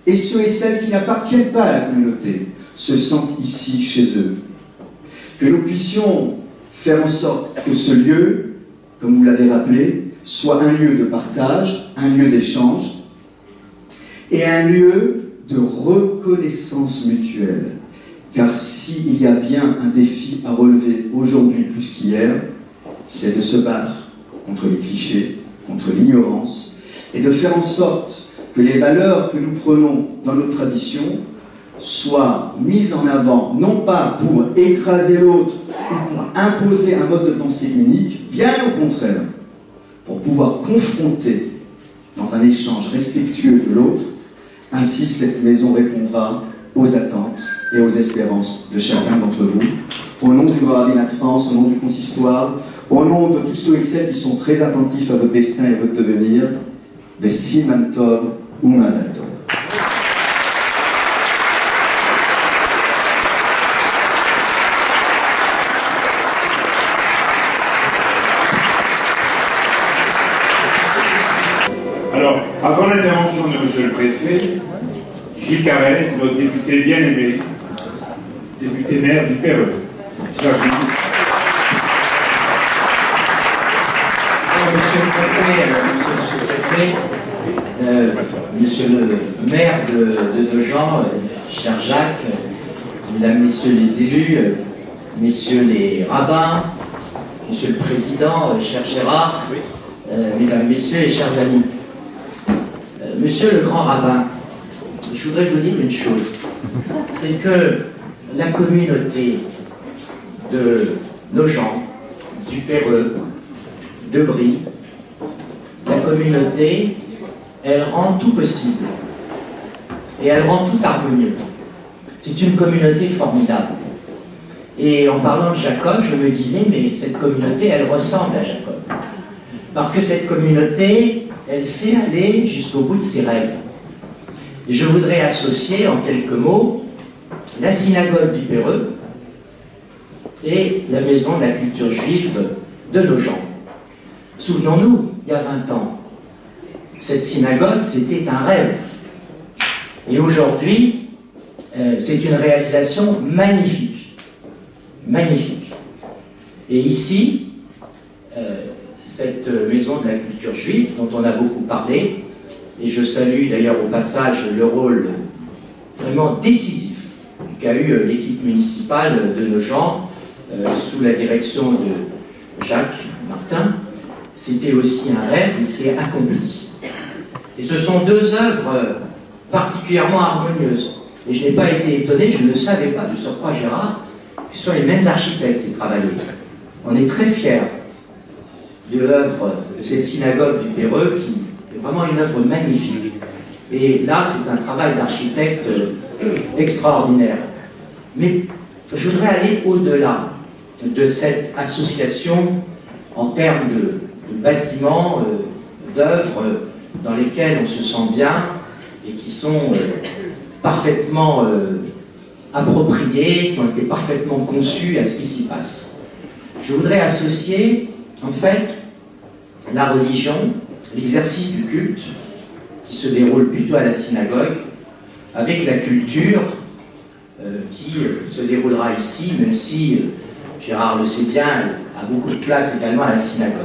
et ceux et celles qui n'appartiennent pas à la communauté se sentent ici chez eux. Que nous puissions faire en sorte que ce lieu, comme vous l'avez rappelé, soit un lieu de partage, un lieu d'échange et un lieu de reconnaissance mutuelle. Car s'il y a bien un défi à relever aujourd'hui plus qu'hier, c'est de se battre contre les clichés, contre l'ignorance, et de faire en sorte que les valeurs que nous prenons dans notre tradition soient mises en avant, non pas pour écraser l'autre ou pour imposer un mode de pensée unique, bien au contraire, pour pouvoir confronter dans un échange respectueux de l'autre. Ainsi, cette maison répondra aux attentes et aux espérances de chacun d'entre vous. Au nom du Grand Rabbinat de France, au nom du consistoire, au nom de tous ceux et celles qui sont très attentifs à votre destin et à votre devenir, Siman Tov ou Mazal Tov. Alors, avant l'intervention de Monsieur le Préfet, Gilles Carrez, notre député bien-aimé, député maire du Péreux. Cher Gilles. Monsieur le maire de Nogent, cher Jacques, mesdames, messieurs les élus, messieurs les rabbins, monsieur le président, cher Gérard, mesdames, messieurs et chers amis. Monsieur le grand rabbin, je voudrais vous dire une chose, c'est que la communauté de Nogent, du Péreux, de Brie, la communauté, elle rend tout possible et elle rend tout harmonieux. C'est une communauté formidable. Et en parlant de Jacob, je me disais, mais cette communauté, elle ressemble à Jacob. Parce que cette communauté, elle sait aller jusqu'au bout de ses rêves. Et je voudrais associer en quelques mots la synagogue du Péreux et la maison de la culture juive de Nogent. Souvenons-nous, il y a 20 ans, cette synagogue, c'était un rêve. Et aujourd'hui, c'est une réalisation magnifique. Magnifique. Et ici, cette maison de la culture juive, dont on a beaucoup parlé, et je salue d'ailleurs au passage le rôle vraiment décisif qu'a eu l'équipe municipale de Nogent, sous la direction de Jacques Martin. C'était aussi un rêve et c'est accompli. Et ce sont deux œuvres particulièrement harmonieuses. Et je n'ai pas été étonné, je ne le savais pas, de surcroît Gérard, que ce sont les mêmes architectes qui travaillaient. On est très fiers de l'œuvre de cette synagogue du Péreux, qui est vraiment une œuvre magnifique. Et là, c'est un travail d'architecte extraordinaire. Mais je voudrais aller au-delà de cette association en termes de bâtiments, d'œuvres dans lesquelles on se sent bien et qui sont parfaitement appropriées, qui ont été parfaitement conçues à ce qui s'y passe. Je voudrais associer, en fait, la religion, l'exercice du culte, qui se déroule plutôt à la synagogue, avec la culture qui se déroulera ici, même si, Gérard le sait bien, a beaucoup de place également à la synagogue.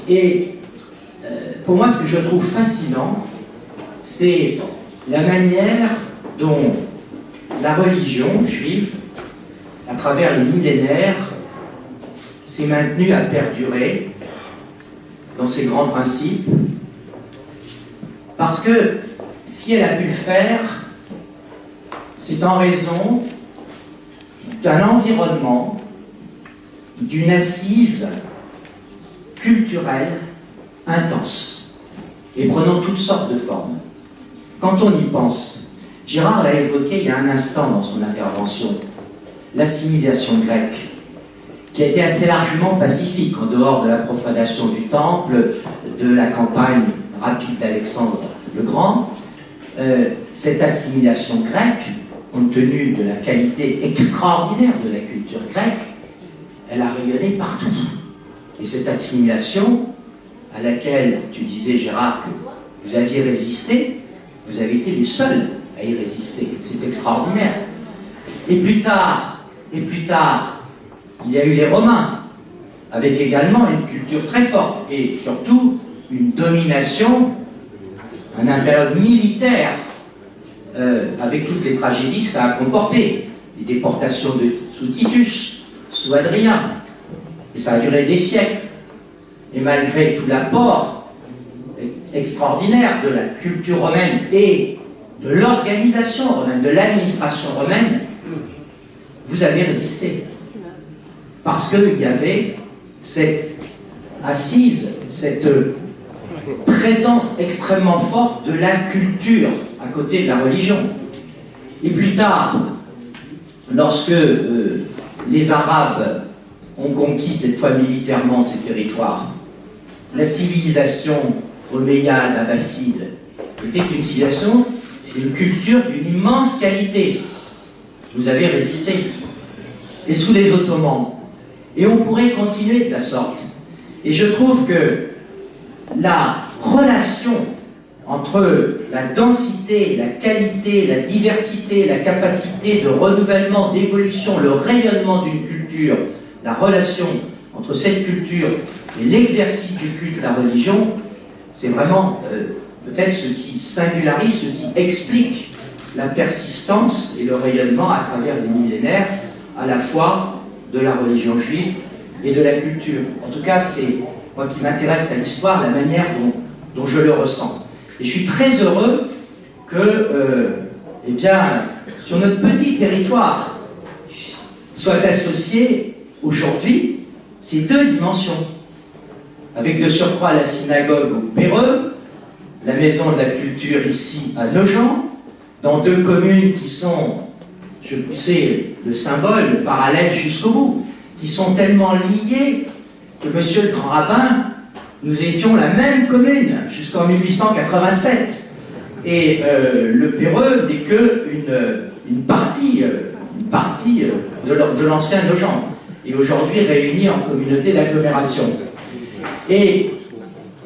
Et pour moi, ce que je trouve fascinant, c'est la manière dont la religion juive, à travers les millénaires, s'est maintenue à perdurer dans ses grands principes, parce que si elle a pu le faire, c'est en raison d'un environnement, d'une assise culturelle intense, et prenant toutes sortes de formes. Quand on y pense, Gérard l'a évoqué il y a un instant dans son intervention, l'assimilation grecque, qui a été assez largement pacifique, en dehors de la profanation du temple, de la campagne rapide d'Alexandre le Grand. Cette assimilation grecque, compte tenu de la qualité extraordinaire de la culture grecque, elle a rayonné partout. Et cette assimilation, à laquelle tu disais, Gérard, que vous aviez résisté, vous avez été les seuls à y résister. C'est extraordinaire. Et plus tard, il y a eu les Romains, avec également une culture très forte, et surtout une domination, un impérium militaire, avec toutes les tragédies que ça a comporté. Les déportations sous Titus, sous Hadrien, et ça a duré des siècles. Et malgré tout l'apport extraordinaire de la culture romaine et de l'organisation romaine, de l'administration romaine, vous avez résisté. Parce qu'il y avait cette assise, cette présence extrêmement forte de la culture à côté de la religion. Et plus tard, lorsque les Arabes ont conquis cette fois militairement ces territoires, la civilisation omeyyade, abbasside, était une civilisation, une culture d'une immense qualité. Vous avez résisté. Et sous les Ottomans. Et on pourrait continuer de la sorte. Et je trouve que la relation entre la densité, la qualité, la diversité, la capacité de renouvellement, d'évolution, le rayonnement d'une culture, la relation entre cette culture et l'exercice du culte de la religion, c'est vraiment peut-être ce qui singularise, ce qui explique la persistance et le rayonnement à travers les millénaires, à la fois de la religion juive et de la culture. En tout cas, c'est moi qui m'intéresse à l'histoire, la manière dont je le ressens. Et je suis très heureux que, eh bien, sur notre petit territoire, soient associées aujourd'hui ces deux dimensions. Avec de surcroît la synagogue au Péreux, la maison de la culture ici à Nogent, dans deux communes qui sont, je poussais le symbole, le parallèle jusqu'au bout, qui sont tellement liées que monsieur le grand rabbin, nous étions la même commune jusqu'en 1887. Et le Péreux n'est qu'une partie de l'ancien Nogent, et aujourd'hui réunis en communauté d'agglomération. Et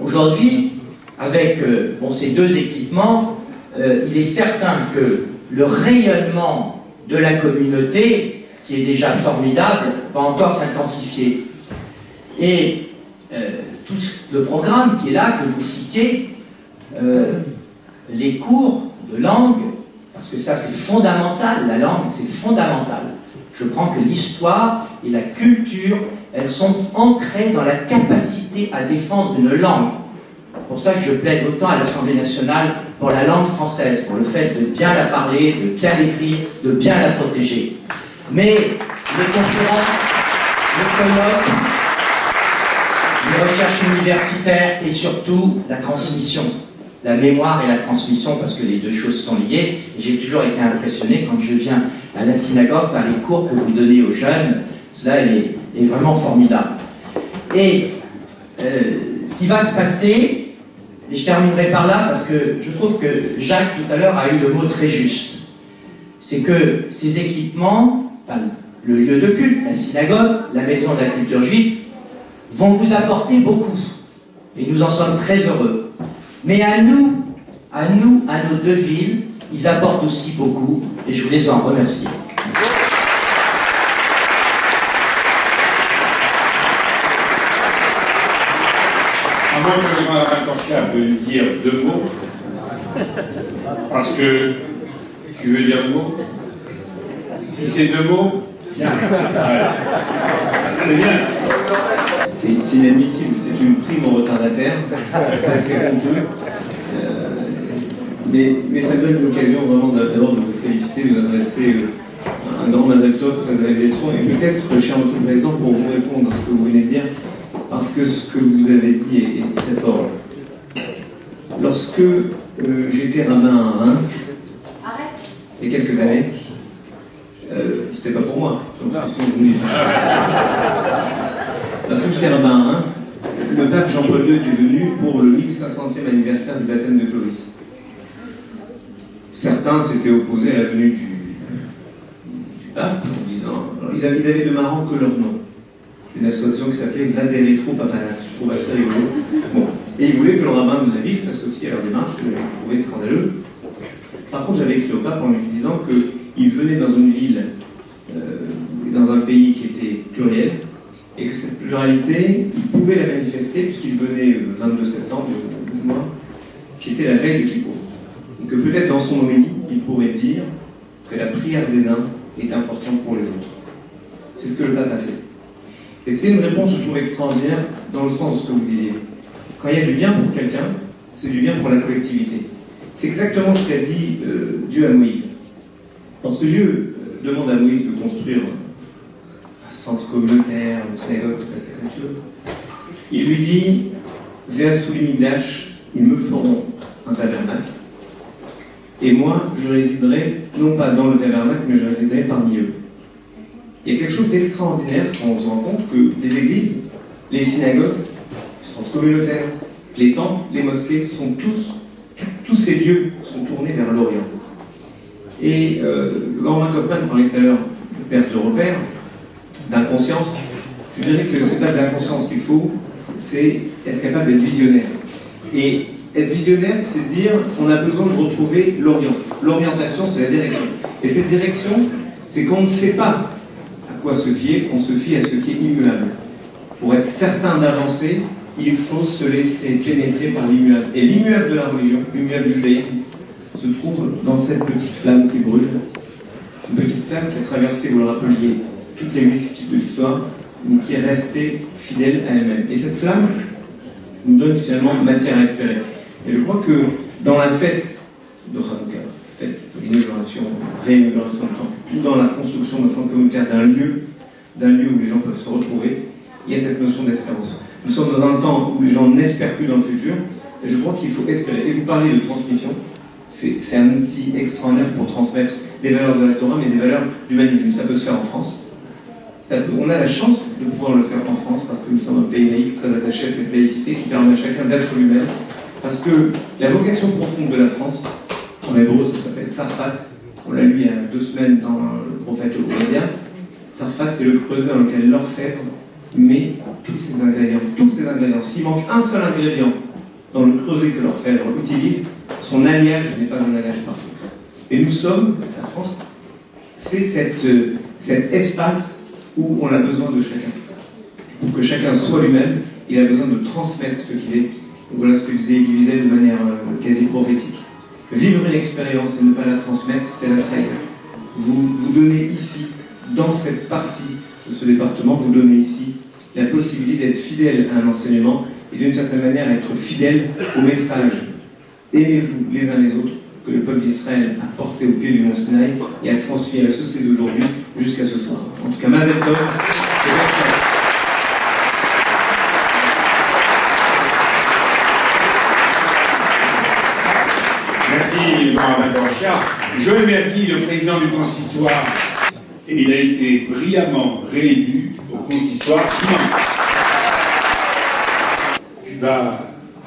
aujourd'hui, avec ces deux équipements, il est certain que le rayonnement de la communauté, qui est déjà formidable, va encore s'intensifier. Et tout le programme qui est là, que vous citiez, les cours de langue, parce que ça c'est fondamental, la langue c'est fondamental. Je prends que l'histoire et la culture, elles sont ancrées dans la capacité à défendre une langue. C'est pour ça que je plaide autant à l'Assemblée nationale pour la langue française, pour le fait de bien la parler, de bien l'écrire, de bien la protéger. Mais les conférences, les colloques, les recherches universitaires et surtout la transmission, la mémoire et la transmission, parce que les deux choses sont liées. Et j'ai toujours été impressionné quand je viens à la synagogue par les cours que vous donnez aux jeunes. Cela est vraiment formidable. Et ce qui va se passer, et je terminerai par là parce que je trouve que Jacques tout à l'heure a eu le mot très juste, c'est que ces équipements, enfin, le lieu de culte, la synagogue, la maison de la culture juive, vont vous apporter beaucoup. Et nous en sommes très heureux. Mais à nous à nous, à nos deux villes. Ils apportent aussi beaucoup et je voulais en remercier. À moins que le grand rabbin Korshia veuille nous dire 2 mots, parce que tu veux dire 2 mots. Si c'est 2 mots, tiens, c'est bien. C'est inadmissible, c'est une prime au retardataire, c'est honteux. Mais ça donne l'occasion vraiment d'abord de vous féliciter, de vous adresser un grand Mazal Tov pour cette réalisation, et peut-être, cher Monsieur le Président, pour vous répondre à ce que vous venez de dire, parce que ce que vous avez dit est très fort. Lorsque j'étais rabbin à Reims, il y a quelques années, c'était pas pour moi, donc lorsque j'étais rabbin à Reims, le pape Jean-Paul II est venu pour le 1500e anniversaire du baptême de Clovis. Certains s'étaient opposés à la venue du pape en disant. Ils avaient de marrant que leur nom. Une association qui s'appelait Vaderetro Papanas, je trouve assez rigolo. Bon. Et ils voulaient que le rabbin de la ville s'associe à leur démarche, je l'avais trouvé scandaleux. Par contre, j'avais écrit au pape en lui disant qu'il venait dans une ville, dans un pays qui était pluriel, et que cette pluralité, il pouvait la manifester, puisqu'il venait le 22 septembre, du mois, qui était la veille de Kippour. Et que peut-être dans son homélie, il pourrait dire que la prière des uns est importante pour les autres. C'est ce que le pape a fait. Et c'était une réponse, je trouve, extraordinaire dans le sens de ce que vous disiez. Quand il y a du bien pour quelqu'un, c'est du bien pour la collectivité. C'est exactement ce qu'a dit Dieu à Moïse. Lorsque Dieu demande à Moïse de construire un centre communautaire, une synagogue, toute la sacrature, il lui dit « Ve'asuli migdash, ils me feront un tabernacle, et moi, je résiderai, non pas dans le tabernacle, mais je résiderai parmi eux. » Il y a quelque chose d'extraordinaire quand on se rend compte que les églises, les synagogues, les centres communautaires, les temples, les mosquées, tous ces lieux sont tournés vers l'Orient. Et Norman Kaufmann parlait tout à l'heure de perte de repères, d'inconscience. Je dirais que c'est pas de l'inconscience qu'il faut, c'est être capable d'être visionnaire. Et être visionnaire, c'est dire qu'on a besoin de retrouver l'Orient. L'orientation, c'est la direction. Et cette direction, c'est qu'on ne sait pas à quoi se fier, on se fie à ce qui est immuable. Pour être certain d'avancer, il faut se laisser pénétrer par l'immuable. Et l'immuable de la religion, l'immuable du judaïsme, se trouve dans cette petite flamme qui brûle. Une petite flamme qui a traversé, vous le rappeliez, toutes les mystiques de l'histoire, mais qui est restée fidèle à elle-même. Et cette flamme nous donne finalement matière à espérer. Et je crois que dans la fête de Hanouka, fête de l'inauguration, réinauguration du temple, ou dans la construction d'un centre communautaire, d'un lieu où les gens peuvent se retrouver, il y a cette notion d'espérance. Nous sommes dans un temps où les gens n'espèrent plus dans le futur, et je crois qu'il faut espérer. Et vous parlez de transmission, c'est un outil extraordinaire pour transmettre des valeurs de la Torah, mais des valeurs d'humanisme. Ça peut se faire en France. On a la chance de pouvoir le faire en France, parce que nous sommes un pays laïque très attaché à cette laïcité qui permet à chacun d'être lui-même. Parce que la vocation profonde de la France, en hébreu ça s'appelle Tsarfat, on l'a lu il y a 2 semaines dans le prophète Obadiah. Tsarfat, c'est le creuset dans lequel l'orfèvre met tous ces ingrédients. S'il manque un seul ingrédient dans le creuset que l'orfèvre utilise, son alliage n'est pas un alliage parfait. Et nous sommes, la France, c'est cet espace où on a besoin de chacun. Pour que chacun soit lui-même, il a besoin de transmettre ce qu'il est. Donc voilà ce que disait Elie Wiesel de manière quasi prophétique. Vivre une expérience et ne pas la transmettre, c'est la trahir. Vous donnez ici, dans cette partie de ce département, vous donnez ici la possibilité d'être fidèle à un enseignement et d'une certaine manière être fidèle au message. Aimez-vous les uns les autres que le peuple d'Israël a porté au pied du mont Sinaï et a transmis à la société d'aujourd'hui jusqu'à ce soir. En tout cas, Mazal Tov, c'est excellent. Merci, le grand rabbin Korshia. Joël Mergui, le président du consistoire, et il a été brillamment réélu au consistoire dimanche. Tu vas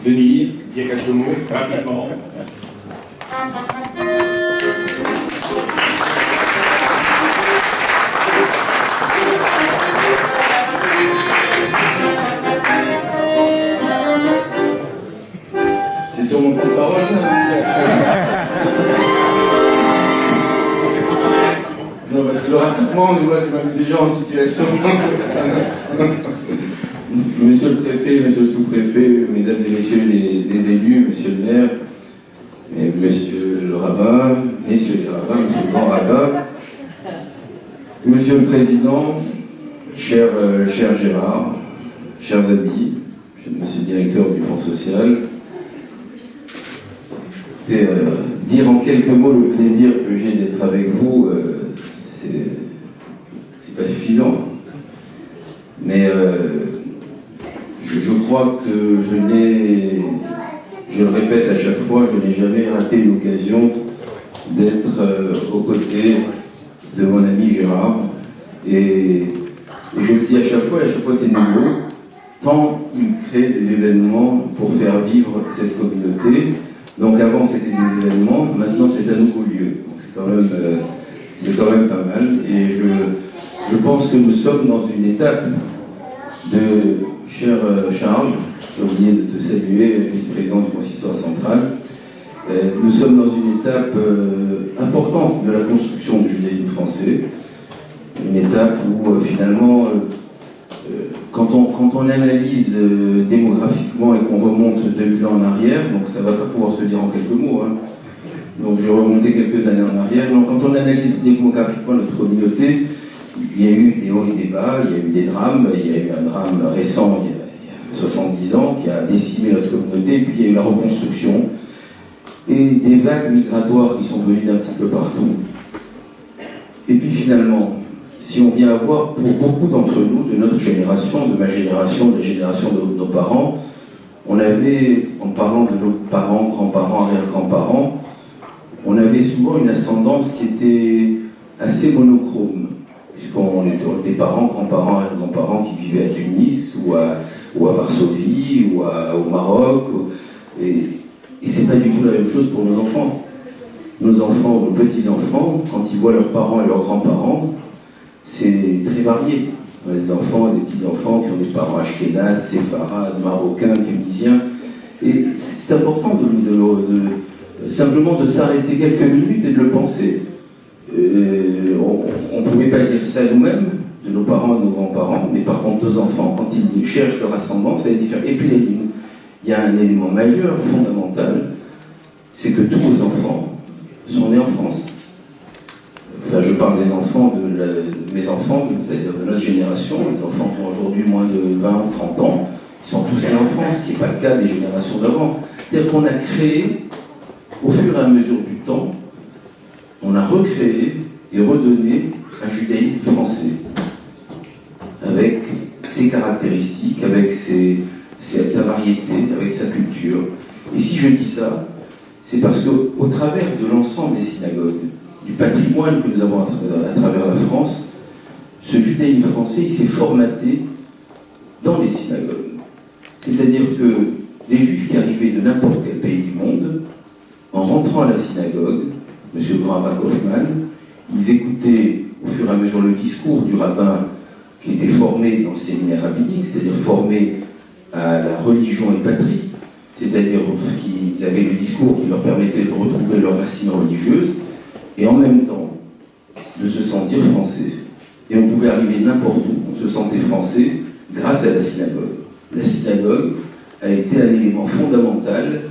venir dire quelques mots rapidement. C'est sur mon compte parole, là. automatiquement, on nous voit déjà en situation. Monsieur le préfet, monsieur le sous-préfet, mesdames et messieurs les élus, monsieur le maire, et monsieur le rabbin, messieurs les rabbins, monsieur le grand rabbin, monsieur le président, cher Gérard, chers amis, monsieur le directeur du Fonds social, dire en quelques mots le plaisir que j'ai d'être avec vous, c'est pas suffisant. Mais je crois que je le répète à chaque fois, je n'ai jamais raté l'occasion d'être aux côtés de mon ami Gérard. Et je le dis à chaque fois c'est nouveau, tant il crée des événements pour faire vivre cette communauté. Donc avant c'était des événements, maintenant c'est un nouveau lieu. Donc c'est quand même pas mal. Et je pense que nous sommes dans une étape de, cher Charles, j'ai oublié de te saluer, vice-président du consistoire central, nous sommes dans une étape importante de la construction du judaïsme français. Une étape où finalement, quand on analyse démographiquement et qu'on remonte 2000 ans en arrière, donc ça ne va pas pouvoir se dire en quelques mots, hein. Donc je vais remonter quelques années en arrière. Donc quand on analyse démographiquement notre communauté, il y a eu des hauts et des bas, il y a eu des drames, il y a eu un drame récent, il y a 70 ans, qui a décimé notre communauté, et puis il y a eu la reconstruction, et des vagues migratoires qui sont venues d'un petit peu partout. Et puis finalement, si on vient à voir, pour beaucoup d'entre nous, de notre génération, de ma génération, de la génération de nos parents, on avait, en parlant de nos parents, grands-parents, arrière-grands-parents, on avait souvent une ascendance qui était assez monochrome, puisqu'on était des parents, grands-parents, arrière-grands-parents qui vivaient à Tunis, ou à Varsovie, ou au Maroc, et c'est pas du tout la même chose pour nos enfants. Nos enfants, nos petits-enfants, quand ils voient leurs parents et leurs grands-parents, c'est très varié. Des enfants, des petits-enfants qui ont des parents ashkénazes, séfarades, marocains, tunisiens. Et c'est important simplement de s'arrêter quelques minutes et de le penser. On ne pouvait pas dire ça nous-mêmes, de nos parents et de nos grands-parents, mais par contre, nos enfants, quand ils cherchent leur ascendance, ça est différent. Et puis, il y a un élément majeur, fondamental, c'est que tous nos enfants sont nés en France. Enfin, je parle des enfants de mes enfants, c'est-à-dire de notre génération, les enfants qui ont aujourd'hui moins de 20 ou 30 ans, ils sont tous nés en France, ce qui n'est pas le cas des générations d'avant. C'est-à-dire qu'on a créé, au fur et à mesure du temps, on a recréé et redonné un judaïsme français, avec ses caractéristiques, avec sa variété, avec sa culture. Et si je dis ça, c'est parce qu'au travers de l'ensemble des synagogues, du patrimoine que nous avons à travers la France, ce judaïsme français il s'est formaté dans les synagogues. C'est-à-dire que les juifs qui arrivaient de n'importe quel pays du monde, en rentrant à la synagogue, M. Graham Kaufmann, ils écoutaient au fur et à mesure le discours du rabbin qui était formé dans le séminaire rabbinique, c'est-à-dire formé à la religion et patrie, c'est-à-dire qu'ils avaient le discours qui leur permettait de retrouver leurs racines religieuses, et en même temps de se sentir français. Et on pouvait arriver n'importe où, on se sentait français grâce à la synagogue. La synagogue a été un élément fondamental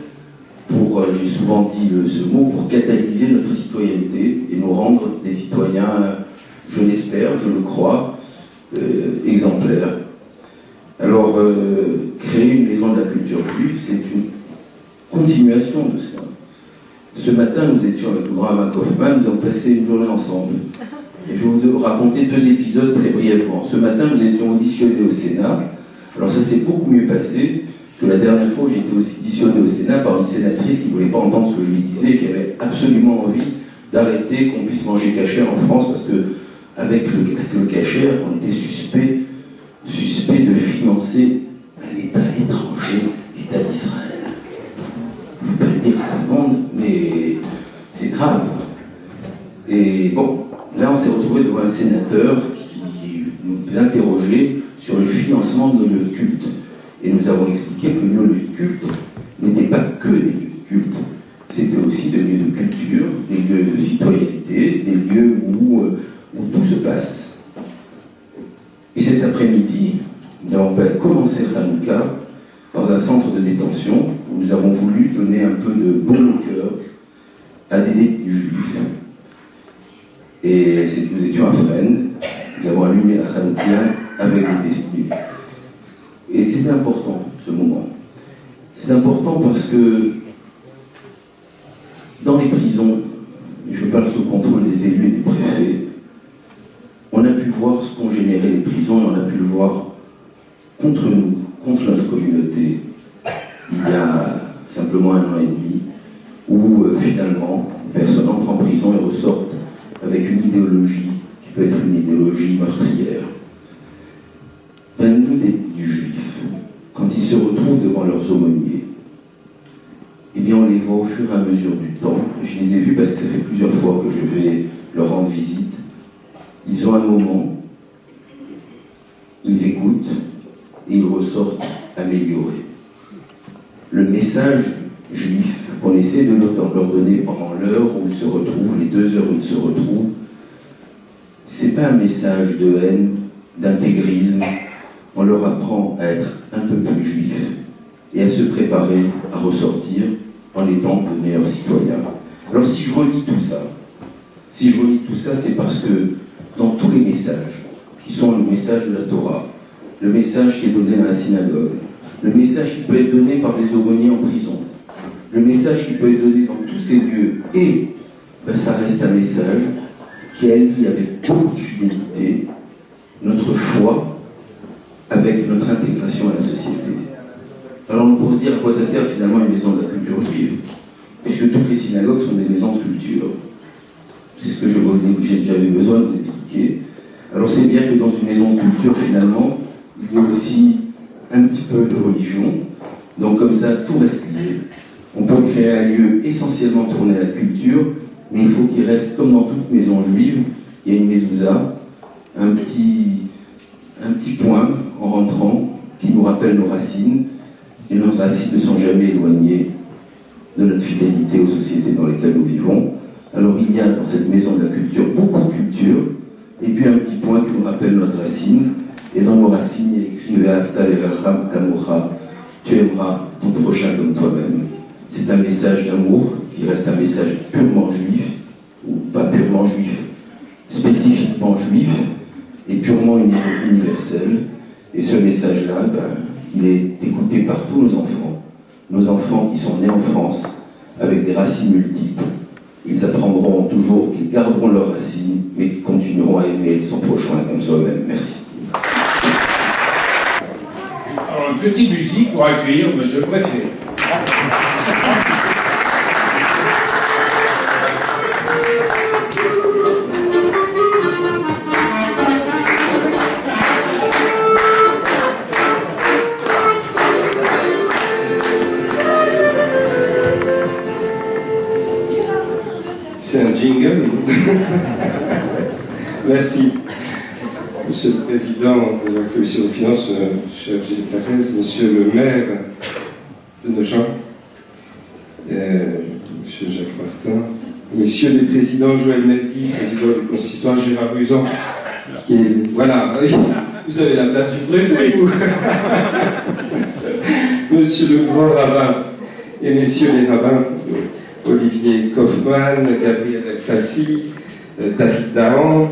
pour, j'ai souvent dit ce mot, pour catalyser notre citoyenneté et nous rendre des citoyens, je l'espère, je le crois, exemplaires. Alors, créer une maison de la culture juive, c'est une continuation de ça. Ce matin, nous étions avec Graham Kaufmann, nous avons passé une journée ensemble. Et je vais vous raconter 2 épisodes très brièvement. Ce matin, nous étions auditionnés au Sénat. Alors ça s'est beaucoup mieux passé que la dernière fois où j'ai été auditionné au Sénat par une sénatrice qui ne voulait pas entendre ce que je lui disais et qui avait absolument envie d'arrêter qu'on puisse manger cachère en France parce que avec le cachère, on était suspect de financer un État étranger, l'État d'Israël. Je ne peux pas le dire à tout le monde, mais c'est grave. Et bon, là on s'est retrouvé devant un sénateur qui nous interrogeait sur le financement de nos lieux de culte. Et nous avons expliqué que nos lieux de culte n'étaient pas que des lieux de culte, c'était aussi des lieux de culture, des lieux de citoyenneté, des lieux où tout se passe. peu de bon cœur à des détenus juifs. Et nous étions à Fresnes, nous avons allumé la Hanoukia avec les détenus. Et c'était important, ce moment. C'est important parce que dans les prisons, je parle sous contrôle des élus et des préfets, on a pu voir ce qu'ont généré les prisons et on a pu le voir contre nous, contre notre communauté, il y a simplement 1 an et demi, où finalement, personne entre en prison et ressortent avec une idéologie qui peut être une idéologie meurtrière. Ben, nous, des juifs, quand ils se retrouvent devant leurs aumôniers, eh bien on les voit au fur et à mesure du temps. Je les ai vus parce que ça fait plusieurs fois que je vais leur rendre visite. Ils ont un moment, ils écoutent et ils ressortent améliorés. Le message juif qu'on essaie de leur donner pendant l'heure où ils se retrouvent, les 2 heures où ils se retrouvent, c'est pas un message de haine, d'intégrisme. On leur apprend à être un peu plus juifs et à se préparer à ressortir en étant de meilleurs citoyens. Alors si je relis tout ça, c'est parce que dans tous les messages, qui sont le message de la Torah, le message qui est donné dans la synagogue, le message qui peut être donné par les aumôniers en prison, le message qui peut être donné dans tous ces lieux, et ben, ça reste un message qui allie avec beaucoup de fidélité notre foi avec notre intégration à la société. Alors on peut se dire à quoi ça sert finalement une maison de la culture juive, puisque toutes les synagogues sont des maisons de culture. C'est ce que j'ai déjà eu besoin de vous expliquer. Alors c'est bien que dans une maison de culture, finalement, il y a aussi un petit peu de religion. Donc comme ça, tout reste lié. On peut créer un lieu essentiellement tourné à la culture, mais il faut qu'il reste, comme dans toute maison juive, il y a une mezouza, un petit point en rentrant qui nous rappelle nos racines, et nos racines ne sont jamais éloignées de notre fidélité aux sociétés dans lesquelles nous vivons. Alors il y a dans cette maison de la culture beaucoup de culture, et puis un petit point qui nous rappelle notre racine, et dans nos racines il est écrit Ve'ahavta le'recha kamocha, tu aimeras ton prochain comme toi-même. C'est un message d'amour qui reste un message purement juif, ou pas purement juif, spécifiquement juif, et purement universel. Et ce message-là, il est écouté par tous nos enfants qui sont nés en France, avec des racines multiples. Ils apprendront toujours qu'ils garderont leurs racines, mais qu'ils continueront à aimer son prochain comme soi-même. Merci. Alors, une petite musique pour accueillir Monsieur le Préfet. C'est un jingle. Merci. Monsieur le Président de la Commission des Finances, cher Gilles Thérèse, Monsieur le maire de Nogent, Monsieur Jacques Martin, Messieurs les présidents Joël Mergui, président du consistoire Gérard Buzan, qui est... Voilà, vous avez la place du préfet, vous. Monsieur le grand rabbin et messieurs les rabbins, Olivier Kaufmann, Gabriel El-Fassi, David Dahan,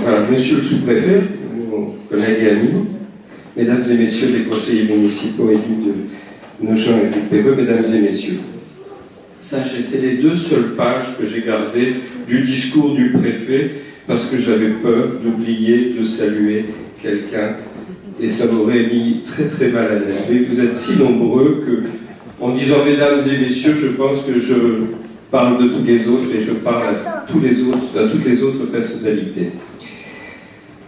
voilà, monsieur le sous-préfet, mon collègue et ami, mesdames et messieurs les conseillers municipaux élus de Nogent et du Péreux, mesdames et messieurs. Sachez, c'est les 2 seules pages que j'ai gardées du discours du préfet parce que j'avais peur d'oublier de saluer quelqu'un et ça m'aurait mis très très mal à l'aise. Mais vous êtes si nombreux que, en disant mesdames et messieurs, je pense que je parle de tous les autres et je parle à toutes les autres personnalités.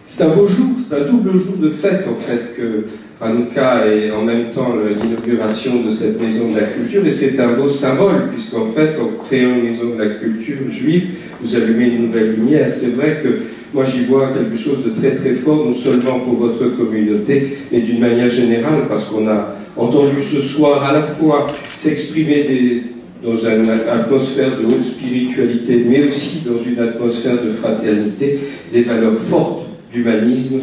C'est un beau jour, c'est un double jour de fête en fait que Hanouka est en même temps l'inauguration de cette maison de la culture et c'est un beau symbole puisqu'en fait en créant une maison de la culture juive, vous allumez une nouvelle lumière. C'est vrai que moi j'y vois quelque chose de très très fort, non seulement pour votre communauté, mais d'une manière générale parce qu'on a entendu ce soir à la fois s'exprimer dans une atmosphère de haute spiritualité, mais aussi dans une atmosphère de fraternité, des valeurs fortes d'humanisme,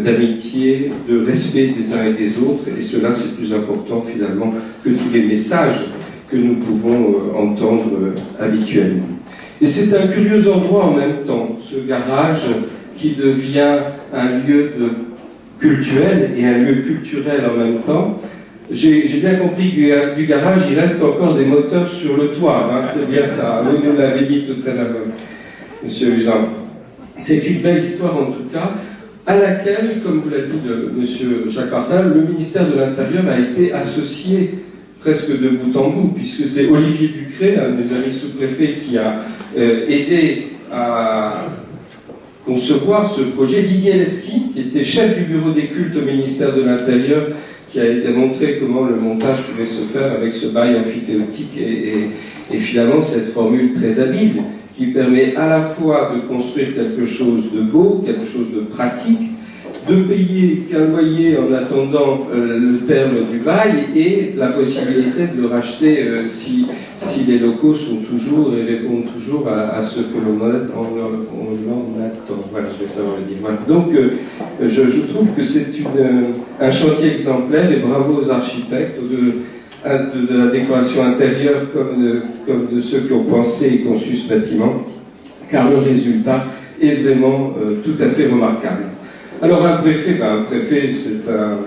d'amitié, de respect des uns et des autres, et cela c'est plus important finalement que tous les messages que nous pouvons entendre habituellement. Et c'est un curieux endroit en même temps, ce garage qui devient un lieu cultuel et un lieu culturel en même temps. J'ai bien compris que du garage, il reste encore des moteurs sur le toit, hein, c'est bien ça, vous nous l'avez dit tout à l'heure, Monsieur Usan. C'est une belle histoire en tout cas, à laquelle, comme vous l'a dit Monsieur Jacques Martin, le ministère de l'Intérieur a été associé presque de bout en bout, puisque c'est Olivier Ducré, un de mes amis sous-préfets, qui a aidé à concevoir ce projet. Didier Lesky, qui était chef du bureau des cultes au ministère de l'Intérieur, qui a démontré comment le montage pouvait se faire avec ce bail amphithéotique et finalement cette formule très habile qui permet à la fois de construire quelque chose de beau, quelque chose de pratique, de payer qu'un loyer en attendant le terme du bail et la possibilité de le racheter si les locaux sont toujours et répondent toujours à ce que l'on attend. Voilà, je vais savoir le dire. Voilà. Donc, je trouve que c'est un chantier exemplaire et bravo aux architectes de la décoration intérieure comme de ceux qui ont pensé et conçu ce bâtiment, car le résultat est vraiment tout à fait remarquable. Alors un préfet, c'est un...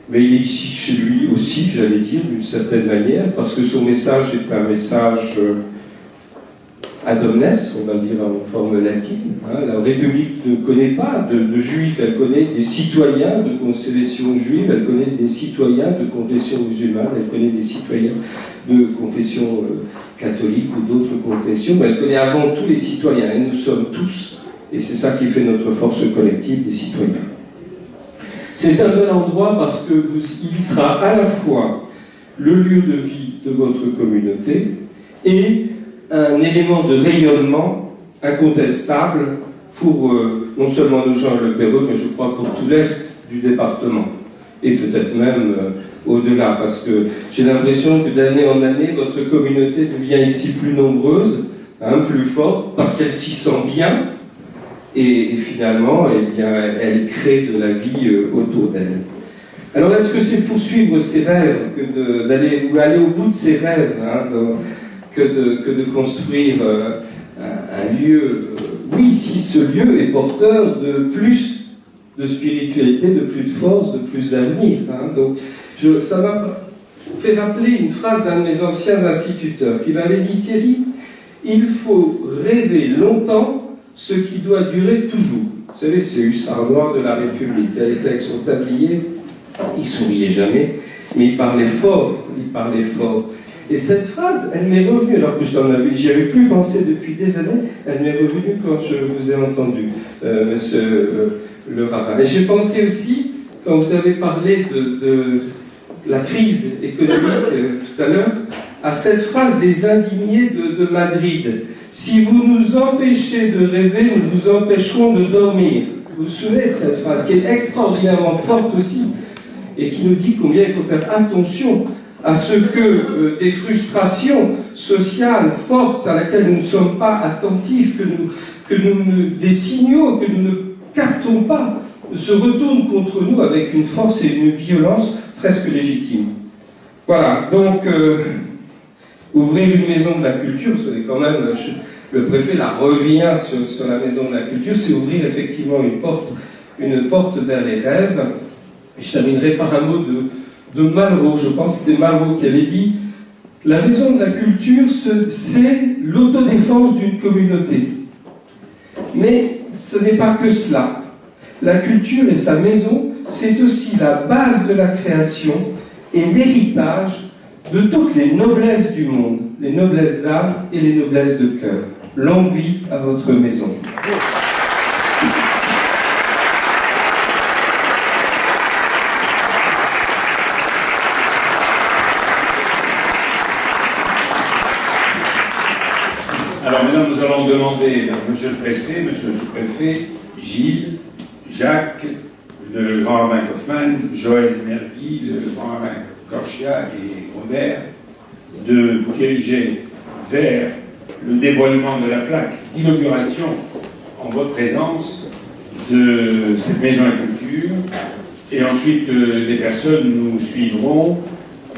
Mais il est ici chez lui aussi, j'allais dire, d'une certaine manière, parce que son message est un message ad omnes, on va le dire en forme latine. Hein. La République ne connaît pas de juifs, elle connaît des citoyens de confession juive, elle connaît des citoyens de confession musulmane, elle connaît des citoyens de confession catholique ou d'autres confessions, mais elle connaît avant tout les citoyens, et nous sommes tous. Et c'est ça qui fait notre force collective des citoyens. C'est un bel endroit parce qu'il sera à la fois le lieu de vie de votre communauté et un élément de rayonnement incontestable pour non seulement nos gens Le Perreux, mais je crois pour tout l'Est du département. Et peut-être même au-delà, parce que j'ai l'impression que d'année en année, votre communauté devient ici plus nombreuse, plus forte, parce qu'elle s'y sent bien. Et finalement, eh bien, elle crée de la vie autour d'elle. Alors, est-ce que c'est poursuivre ses rêves, aller au bout de ses rêves, que de construire un lieu oui, si ce lieu est porteur de plus de spiritualité, de plus de force, de plus d'avenir. Donc, ça m'a fait rappeler une phrase d'un de mes anciens instituteurs qui m'avait dit: Thierry, il faut rêver longtemps ce qui doit durer toujours. Vous savez, c'est Hussard Noir de la République. Elle était avec son tablier, il souriait jamais, mais il parlait fort, Et cette phrase, elle m'est revenue, alors que j'y avais plus pensé depuis des années, elle m'est revenue quand je vous ai entendu, monsieur le rabbin. Et j'ai pensé aussi, quand vous avez parlé de la crise économique tout à l'heure, à cette phrase des indignés de Madrid. Si vous nous empêchez de rêver, nous vous empêcherons de dormir. Vous vous souvenez de cette phrase qui est extraordinairement forte aussi et qui nous dit combien il faut faire attention à ce que des frustrations sociales fortes à laquelle nous ne sommes pas attentifs, des signaux que nous ne captons pas, se retournent contre nous avec une force et une violence presque légitimes. Voilà, donc ouvrir une maison de la culture, c'est quand même, le préfet la revient sur la maison de la culture, c'est ouvrir effectivement une porte vers les rêves. Et je terminerai par un mot de Malraux, je pense que c'était Malraux qui avait dit: la maison de la culture, c'est l'autodéfense d'une communauté. Mais ce n'est pas que cela. La culture et sa maison, c'est aussi la base de la création et l'héritage de toutes les noblesses du monde, les noblesses d'âme et les noblesses de cœur. Longue vie à votre maison. Alors maintenant, nous allons demander à Monsieur le Préfet, Monsieur le Sous-Préfet, Gilles, Jacques, le grand rabbin Kaufmann, Joël Mergui, le grand rabbin Korchia et Robert, de vous diriger vers le dévoilement de la plaque d'inauguration en votre présence de cette maison à culture. Et ensuite, des personnes nous suivront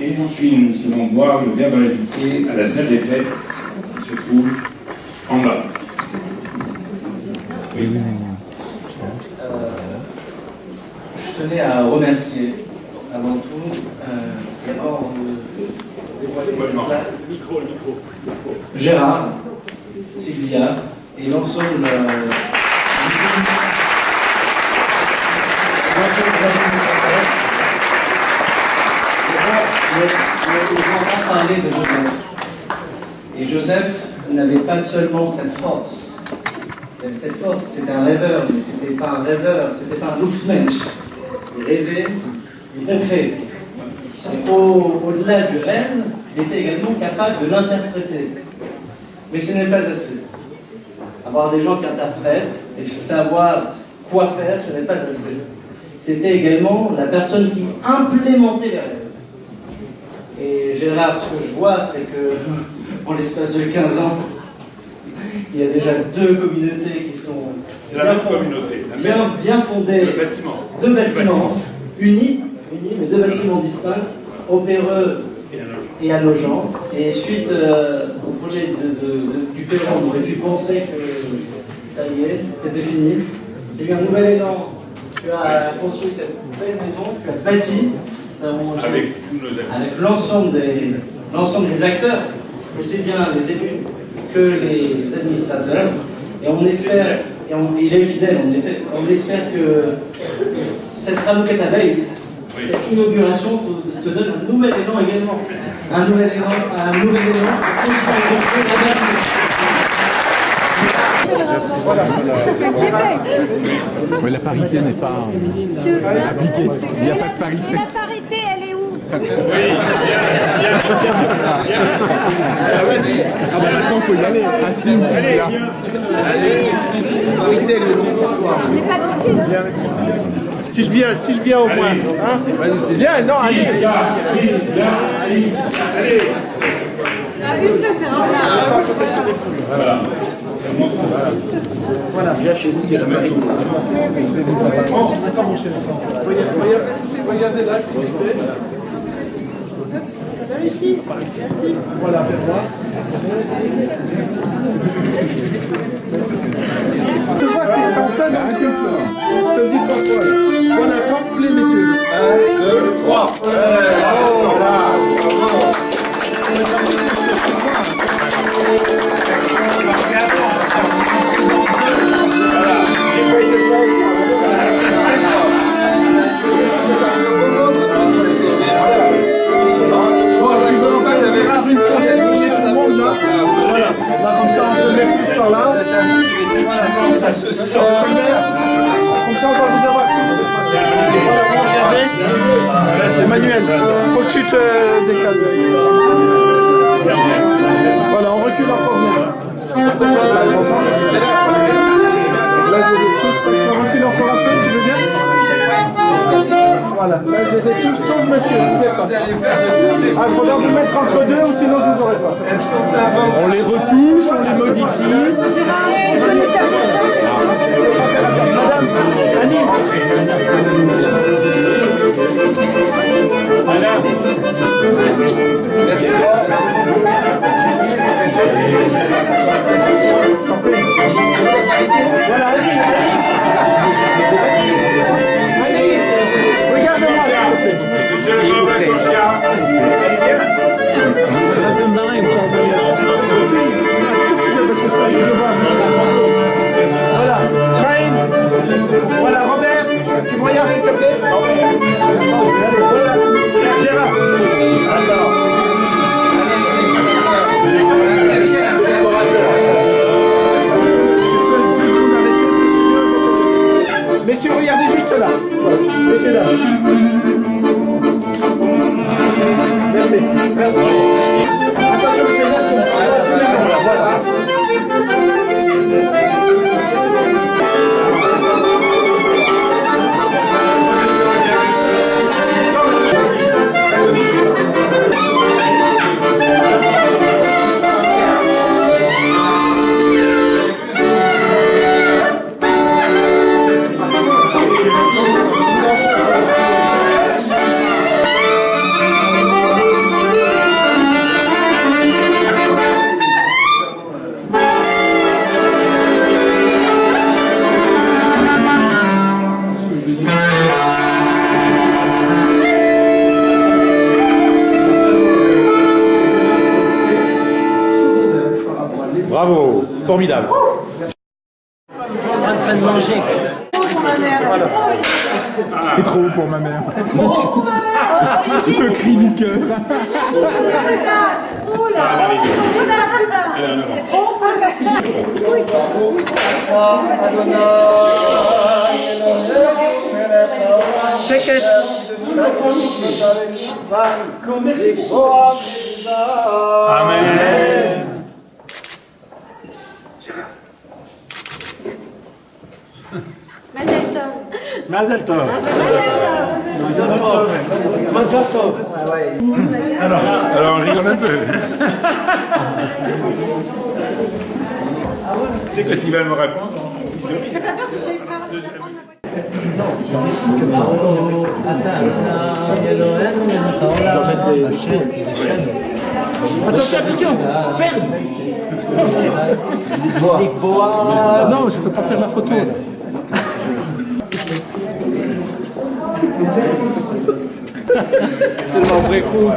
Et ensuite, nous allons boire le verre de l'amitié à la salle des fêtes qui se trouve en bas. Oui. Je tenais à remercier avant tout d'abord Gérard, Sylvia et l'ensemble j'entends parler de Joseph. Et Joseph n'avait pas seulement cette force. Il avait cette force, c'était un rêveur, mais c'était pas un rêveur, c'était pas un Luftmensch. Il rêvait, il rêvait. Et au-delà du rêve, il était également capable de l'interpréter. Mais ce n'est pas assez. Avoir des gens qui interprètent et savoir quoi faire, ce n'est pas assez. C'était également la personne qui implémentait les rêves. Et Gérard, ce que je vois, c'est que en l'espace de 15 ans, il y a déjà 2 communautés qui sont bien fondées. Deux bâtiments unis, mais 2 bâtiments distincts, Opéreux et Annogent. Et suite au projet du Perron, on aurait pu penser que ça y est, c'était fini. Il y a eu un nouvel élan. Tu as construit cette belle maison, tu as bâti. Avec l'ensemble des acteurs, aussi bien les élus que les administrateurs. Et on espère, il est fidèle en effet, on espère que cette Hanouka Tabaï, cette inauguration te donne un nouvel élan également. Un nouvel élan Oui, la parité n'est pas appliquée. Il n'y a pas de parité. Et la parité, elle est où? Ah bah maintenant il faut y aller. Assine, Sylvia. Parité, le long soir. Sylvia au moins. Hein, bien, non, allez. Une, ça c'est un Voilà, déjà chez nous, il y a la marine. Attends, mon cher. Regardez là, s'il vous plaît. Ici. Merci. Voilà, vers moi. Tu vois, c'est en plein dans le cœur. Je te le dis 3 fois. Voilà, quand vous voulez, messieurs. 1, 2, 3. Voilà. Ça se sent. Comme ça, on va vous avoir tous. Regardez. C'est Manuel. Faut que tu te décales. Voilà, on recule encore mieux. Là, je les ai tous. Est-ce qu'on recule encore un peu? Tu veux bien? Voilà, là, je les ai tous, sauf monsieur. Vous allez faire de toutes ces il faudra vous mettre entre deux ou sinon je vous aurais pas. Elles sont avant. On les retouche, on les modifie. Madame, Annie. Madame. Merci. Voilà, Annie. Regarde-moi, s'il vous plaît. Voilà, Marine. Voilà, Robert. Tu me regardes, s'il te plaît. Voilà, Gérard. Messieurs, regardez juste là. Messieurs, là. Merci. Merci. Attention, monsieur, là, c'est tous les noms, là. Voilà. Formidable. En train de manger. C'est trop pour ma mère. C'est trop pour ma mère. Le cri du cœur. Amen. Mazel tov. Mazel tov. Alors on rigole un peu. C'est que s'il va me répondre. Attention, attention, ferme. Non, je peux pas faire la photo. C'est le vrai coup.